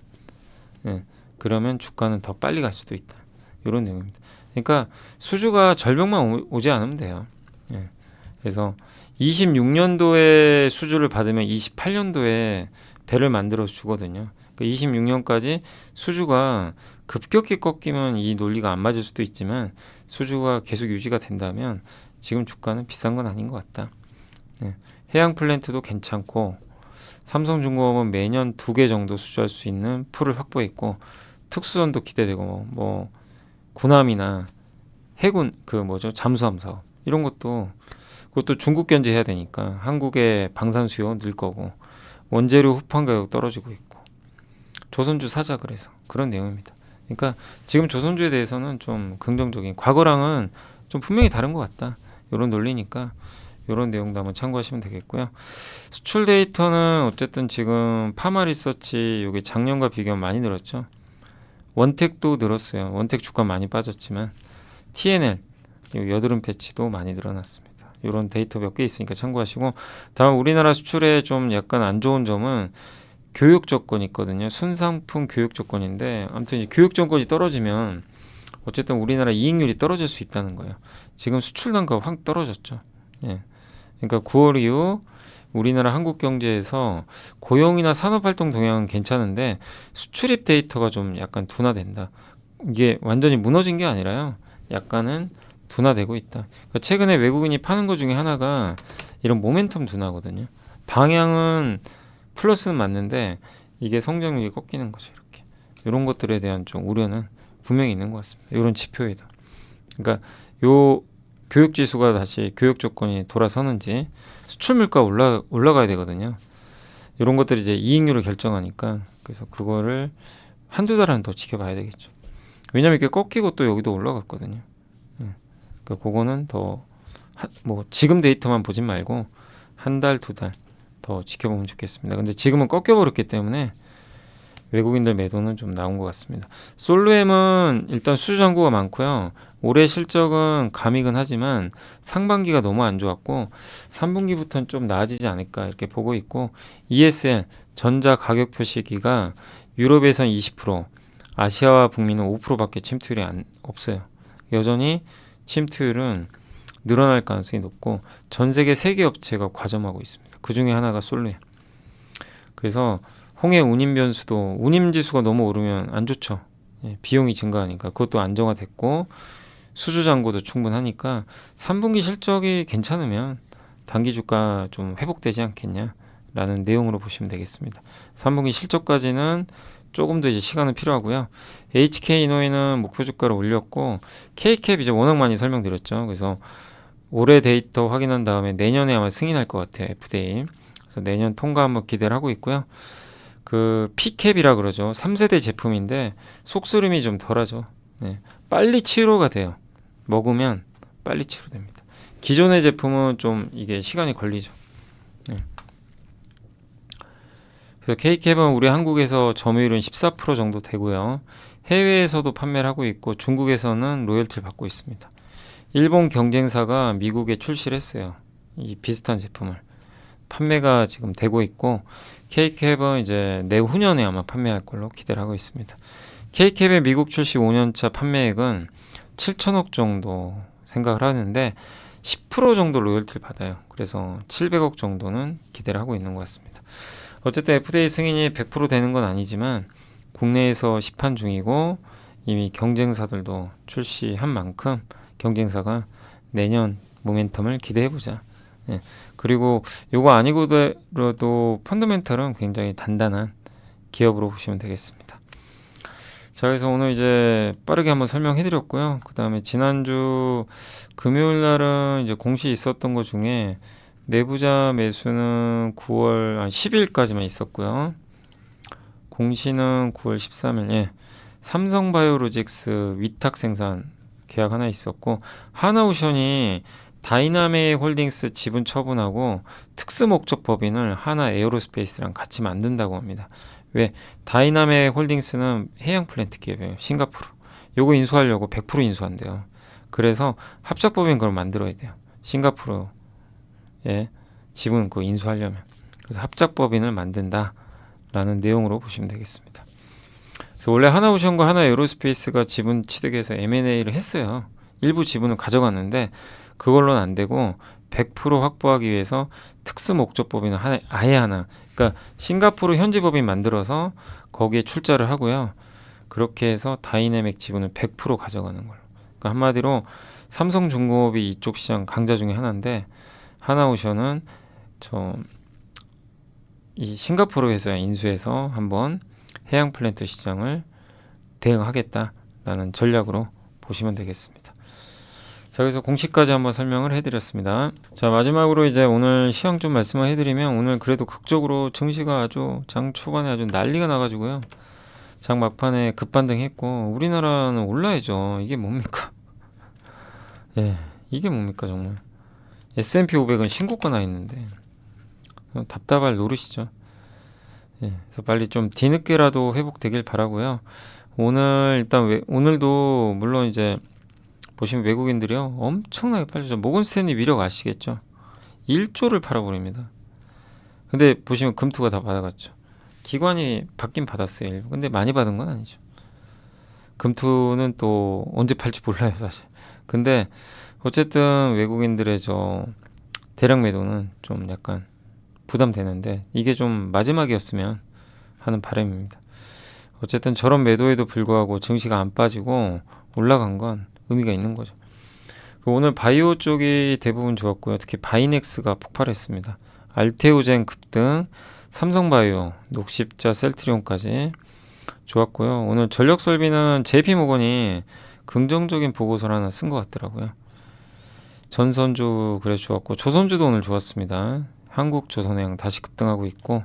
그러면 주가는 더 빨리 갈 수도 있다. 이런 내용입니다. 그러니까 수주가 절벽만 오지 않으면 돼요. 그래서 26년도에 수주를 받으면 28년도에 배를 만들어서 주거든요. 그러니까 26년까지 수주가 급격히 꺾이면 이 논리가 안 맞을 수도 있지만 수주가 계속 유지가 된다면 지금 주가는 비싼 건 아닌 것 같다. 해양 플랜트도 괜찮고 삼성중공업은 매년 2개 정도 수주할 수 있는 풀을 확보했고 특수전도 기대되고 뭐 군함이나 해군 잠수함 사업 이런 그것도 중국 견제해야 되니까 한국의 방산 수요 늘 거고 원재료 후판 가격 떨어지고 있고 조선주 사자 그래서 그런 내용입니다. 그러니까 지금 조선주에 대해서는 좀 긍정적인 과거랑은 좀 분명히 다른 것 같다. 이런 논리니까 이런 내용도 한번 참고하시면 되겠고요. 수출 데이터는 어쨌든 지금 파마 리서치 이게 작년과 비교하면 많이 늘었죠. 원택도 늘었어요. 원택 주가 많이 빠졌지만 TNL 여드름 패치도 많이 늘어났습니다. 이런 데이터 몇 개 있으니까 참고하시고 다음 우리나라 수출에 좀 약간 안 좋은 점은 교육 조건이 있거든요. 순상품 교육 조건인데 아무튼 이제 교육 조건이 떨어지면 어쨌든 우리나라 이익률이 떨어질 수 있다는 거예요. 지금 수출 단가가 확 떨어졌죠. 그러니까 9월 이후 우리나라 한국 경제에서 고용이나 산업활동 동향은 괜찮은데 수출입 데이터가 좀 약간 둔화된다. 이게 완전히 무너진 게 아니라요. 약간은 둔화되고 있다. 그러니까 최근에 외국인이 파는 것 중에 하나가 이런 모멘텀 둔화거든요. 방향은 플러스는 맞는데 이게 성장률이 꺾이는 거죠. 이렇게 이런 것들에 대한 좀 우려는 분명히 있는 것 같습니다. 이런 지표에도. 그러니까 요 교육 지수가 다시 교육 조건이 돌아서는지 수출 물가 올라가야 되거든요. 이런 것들이 이제 이익률을 결정하니까 그래서 그거를 한두 달은 더 지켜봐야 되겠죠. 왜냐면 이게 꺾이고 또 여기도 올라갔거든요. 그러니까 그거는 더 뭐 지금 데이터만 보진 말고 한 달, 두 달 더 지켜보면 좋겠습니다. 근데 지금은 꺾여버렸기 때문에 외국인들 매도는 좀 나온 것 같습니다. 솔루엠은 일단 수주 잔고가 많고요. 올해 실적은 감익은 하지만 상반기가 너무 안 좋았고 3분기부터는 좀 나아지지 않을까 이렇게 보고 있고, ESL 전자 가격 표시기가 유럽에선 20%, 아시아와 북미는 5%밖에 침투율이 없어요. 여전히 침투율은 늘어날 가능성이 높고 전 세계 3개 업체가 과점하고 있습니다. 그 중에 하나가 솔루엠. 그래서 홍해 운임 변수도, 운임 지수가 너무 오르면 안 좋죠. 비용이 증가하니까 그것도 안정화됐고 수주 잔고도 충분하니까 3분기 실적이 괜찮으면 단기 주가 좀 회복되지 않겠냐라는 내용으로 보시면 되겠습니다. 3분기 실적까지는 조금 더 이제 시간은 필요하고요. HK이노이는 목표 주가를 올렸고 K캡 이제 워낙 많이 설명드렸죠. 그래서 올해 데이터 확인한 다음에 내년에 아마 승인할 것 같아요. FDA. 그래서 내년 통과 한번 기대를 하고 있고요. 그 P캡이라 그러죠. 3세대 제품인데 속쓰림이 좀 덜하죠. 빨리 치료가 돼요. 먹으면 빨리 치료됩니다. 기존의 제품은 좀 이게 시간이 걸리죠. 그래서 K캡은 우리 한국에서 점유율은 14% 정도 되고요. 해외에서도 판매를 하고 있고 중국에서는 로열티를 받고 있습니다. 일본 경쟁사가 미국에 출시를 했어요. 이 비슷한 제품을. 판매가 지금 되고 있고 K캡은 이제 내후년에 아마 판매할 걸로 기대를 하고 있습니다. K캡의 미국 출시 5년차 판매액은 7천억 정도 생각을 하는데 10% 정도 로열티를 받아요. 그래서 700억 정도는 기대를 하고 있는 것 같습니다. 어쨌든 FDA 승인이 100% 되는 건 아니지만 국내에서 시판 중이고 이미 경쟁사들도 출시한 만큼 경쟁사가 내년 모멘텀을 기대해보자. 그리고 요거 아니고도 펀더멘털은 굉장히 단단한 기업으로 보시면 되겠습니다. 자, 그래서 오늘 이제 빠르게 한번 설명해드렸고요. 그 다음에 지난주 금요일 날은 이제 공시 있었던 것 중에 내부자 매수는 9월 10일까지만 있었고요. 공시는 9월 13일, 삼성바이오로직스 위탁 생산 계약 하나 있었고, 하나오션이 다이나메 홀딩스 지분 처분하고 특수 목적 법인을 하나 에어로스페이스랑 같이 만든다고 합니다. 왜? 다이나메 홀딩스는 해양 플랜트 기업이에요. 싱가포르. 요거 인수하려고 100% 인수한대요. 그래서 합작 법인 그걸 만들어야 돼요. 싱가포르에 지분 그거 인수하려면. 그래서 합작 법인을 만든다라는 내용으로 보시면 되겠습니다. 그래서 원래 하나오션과 하나 에어로스페이스가 지분 취득해서 M&A를 했어요. 일부 지분을 가져갔는데 그걸로는 안 되고 100% 확보하기 위해서 특수 목적 법인을 아예 하나, 그러니까 싱가포르 현지 법인 만들어서 거기에 출자를 하고요. 그렇게 해서 다이내믹 지분을 100% 가져가는 걸로. 그러니까 한마디로 삼성중공업이 이쪽 시장 강자 중에 하나인데 하나오션은 이 싱가포르 회사에 인수해서 한번 해양 플랜트 시장을 대응하겠다라는 전략으로 보시면 되겠습니다. 자, 그래서 공시까지 한번 설명을 해드렸습니다. 자, 마지막으로 이제 오늘 시황 좀 말씀을 해드리면, 오늘 그래도 극적으로 증시가 아주 장 초반에 아주 난리가 나가지고요. 장 막판에 급반등했고 우리나라는 올라야죠. 이게 뭡니까? 이게 뭡니까 정말. S&P 500은 신고가 나 있는데 답답할 노릇이죠. 그래서 빨리 좀 뒤늦게라도 회복되길 바라고요. 오늘 일단 오늘도 물론 이제 보시면 외국인들이요 엄청나게 팔죠. 모건스탠리 위력 아시겠죠? 1조를 팔아버립니다. 근데 보시면 금투가 다 받아갔죠. 기관이 받긴 받았어요. 근데 많이 받은 건 아니죠. 금투는 또 언제 팔지 몰라요 사실. 근데 어쨌든 외국인들의 대량 매도는 좀 약간 부담되는데 이게 좀 마지막이었으면 하는 바람입니다. 어쨌든 저런 매도에도 불구하고 증시가 안 빠지고 올라간 건 의미가 있는 거죠. 오늘 바이오 쪽이 대부분 좋았고요. 특히 바이넥스가 폭발했습니다. 알테오젠 급등, 삼성바이오, 녹십자, 셀트리온까지 좋았고요. 오늘 전력설비는 JP모건이 긍정적인 보고서를 하나 쓴 것 같더라고요. 전선주 그래 좋았고, 조선주도 오늘 좋았습니다. 한국조선해양 다시 급등하고 있고,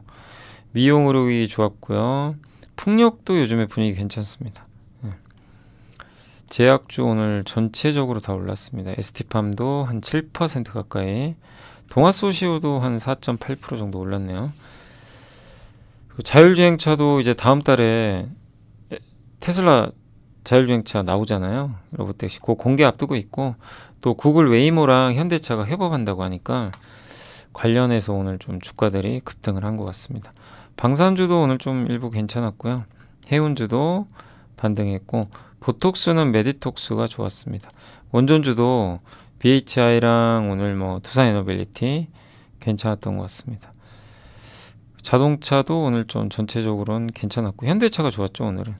미용의료기 좋았고요. 풍력도 요즘에 분위기 괜찮습니다. 제약주 오늘 전체적으로 다 올랐습니다. ST팜도 한 7% 가까이, 동아소시오도 한 4.8% 정도 올랐네요. 그리고 자율주행차도 이제 다음 달에 테슬라 자율주행차 나오잖아요. 로보택시 그 공개 앞두고 있고, 또 구글 웨이모랑 현대차가 협업한다고 하니까 관련해서 오늘 좀 주가들이 급등을 한 것 같습니다. 방산주도 오늘 좀 일부 괜찮았고요. 해운주도 반등했고, 보톡스는 메디톡스가 좋았습니다. 원전주도 BHI랑 오늘 뭐 두산에너빌리티 괜찮았던 것 같습니다. 자동차도 오늘 좀 전체적으로는 괜찮았고, 현대차가 좋았죠 오늘은.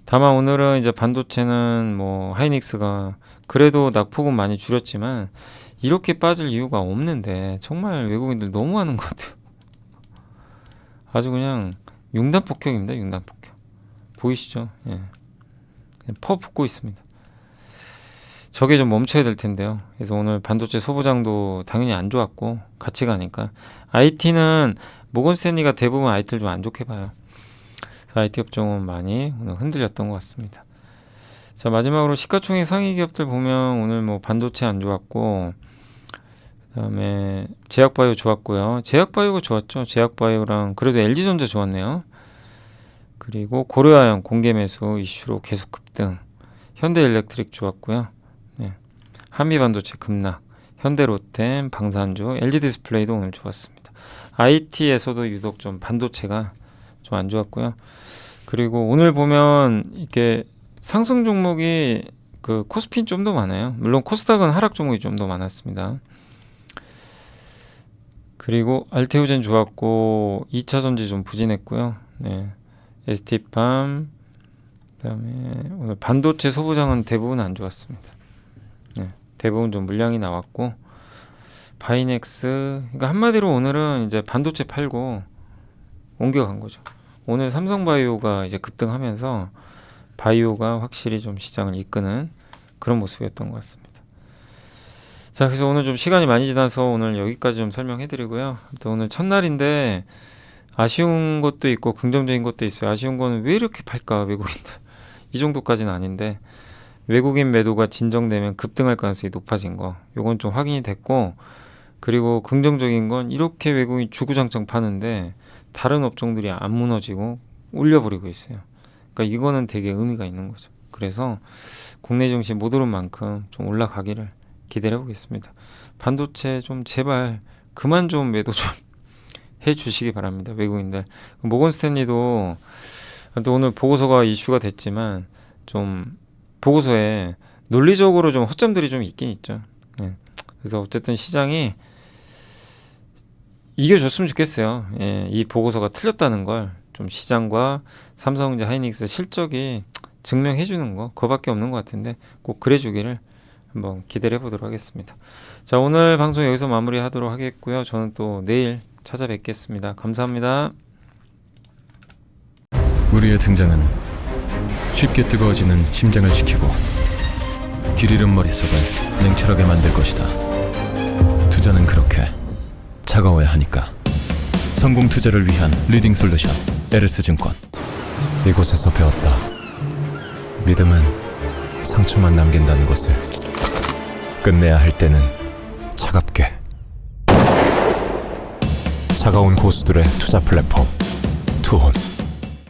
다만 오늘은 이제 반도체는 뭐 하이닉스가 그래도 낙폭은 많이 줄였지만 이렇게 빠질 이유가 없는데, 정말 외국인들 너무 하는 것 같아요. 아주 그냥 융단 폭격입니다. 융단 폭격 보이시죠? 예. 그냥 퍼붓고 있습니다. 저게 좀 멈춰야 될 텐데요. 그래서 오늘 반도체 소부장도 당연히 안 좋았고, 같이 가니까 IT는 모건스탠리가 대부분 IT를 좀 안 좋게 봐요. IT 업종은 많이 오늘 흔들렸던 것 같습니다. 자, 마지막으로 시가총액 상위 기업들 보면 오늘 뭐 반도체 안 좋았고, 그다음에 제약바이오 좋았고요. 제약바이오가 좋았죠. 제약바이오랑 그래도 LG전자 좋았네요. 그리고 고려아연 공개 매수 이슈로 계속 급등. 현대일렉트릭 좋았고요. 네. 한미반도체 급락. 현대로템, 방산주, LG디스플레이도 오늘 좋았습니다. IT에서도 유독 좀 반도체가 좀 안 좋았고요. 그리고 오늘 보면 이렇게 상승 종목이 그 코스피는 좀 더 많아요. 물론 코스닥은 하락 종목이 좀 더 많았습니다. 그리고 알테오젠 좋았고, 2차전지 좀 부진했고요. 네. ST팜, 그다음에 오늘 반도체 소부장은 대부분 안 좋았습니다. 네. 대부분 좀 물량이 나왔고, 바이넥스, 그러니까 한마디로 오늘은 이제 반도체 팔고 옮겨간 거죠. 오늘 삼성바이오가 이제 급등하면서 바이오가 확실히 좀 시장을 이끄는 그런 모습이었던 것 같습니다. 자, 그래서 오늘 좀 시간이 많이 지나서 오늘 여기까지 좀 설명해드리고요. 또 오늘 첫날인데 아쉬운 것도 있고 긍정적인 것도 있어요. 아쉬운 거는 왜 이렇게 팔까 외국인들. 이 정도까지는 아닌데 외국인 매도가 진정되면 급등할 가능성이 높아진 거, 요건 좀 확인이 됐고, 그리고 긍정적인 건 이렇게 외국인이 주구장창 파는데 다른 업종들이 안 무너지고 올려버리고 있어요. 그러니까 이거는 되게 의미가 있는 거죠. 그래서 국내 증시 못 오른 만큼 좀 올라가기를 기대해 보겠습니다. 반도체 좀 제발 그만 좀 매도 좀 해주시기 바랍니다. 외국인들. 모건스탠리도 또 오늘 보고서가 이슈가 됐지만 좀 보고서에 논리적으로 좀 허점들이 좀 있긴 있죠. 네. 그래서 어쨌든 시장이 이겨줬으면 좋겠어요. 예, 이 보고서가 틀렸다는 걸 좀 시장과 삼성전자, 하이닉스 실적이 증명해 주는 거, 그거밖에 없는 것 같은데 꼭 그래 주기를 한번 기대해 보도록 하겠습니다. 자, 오늘 방송 여기서 마무리하도록 하겠고요. 저는 또 내일 찾아뵙겠습니다. 감사합니다. 우리의 등장은 쉽게 뜨거워지는 심장을 지키고 길 잃은 머릿속을 냉철하게 만들 것이다. 투자는 그렇게 차가워야 하니까. 성공 투자를 위한 리딩 솔루션 에르스증권. 이곳에서 배웠다. 믿음은 상처만 남긴다는 것을. 끝내야 할 때는 차갑게. 차가운 고수들의 투자 플랫폼 투혼.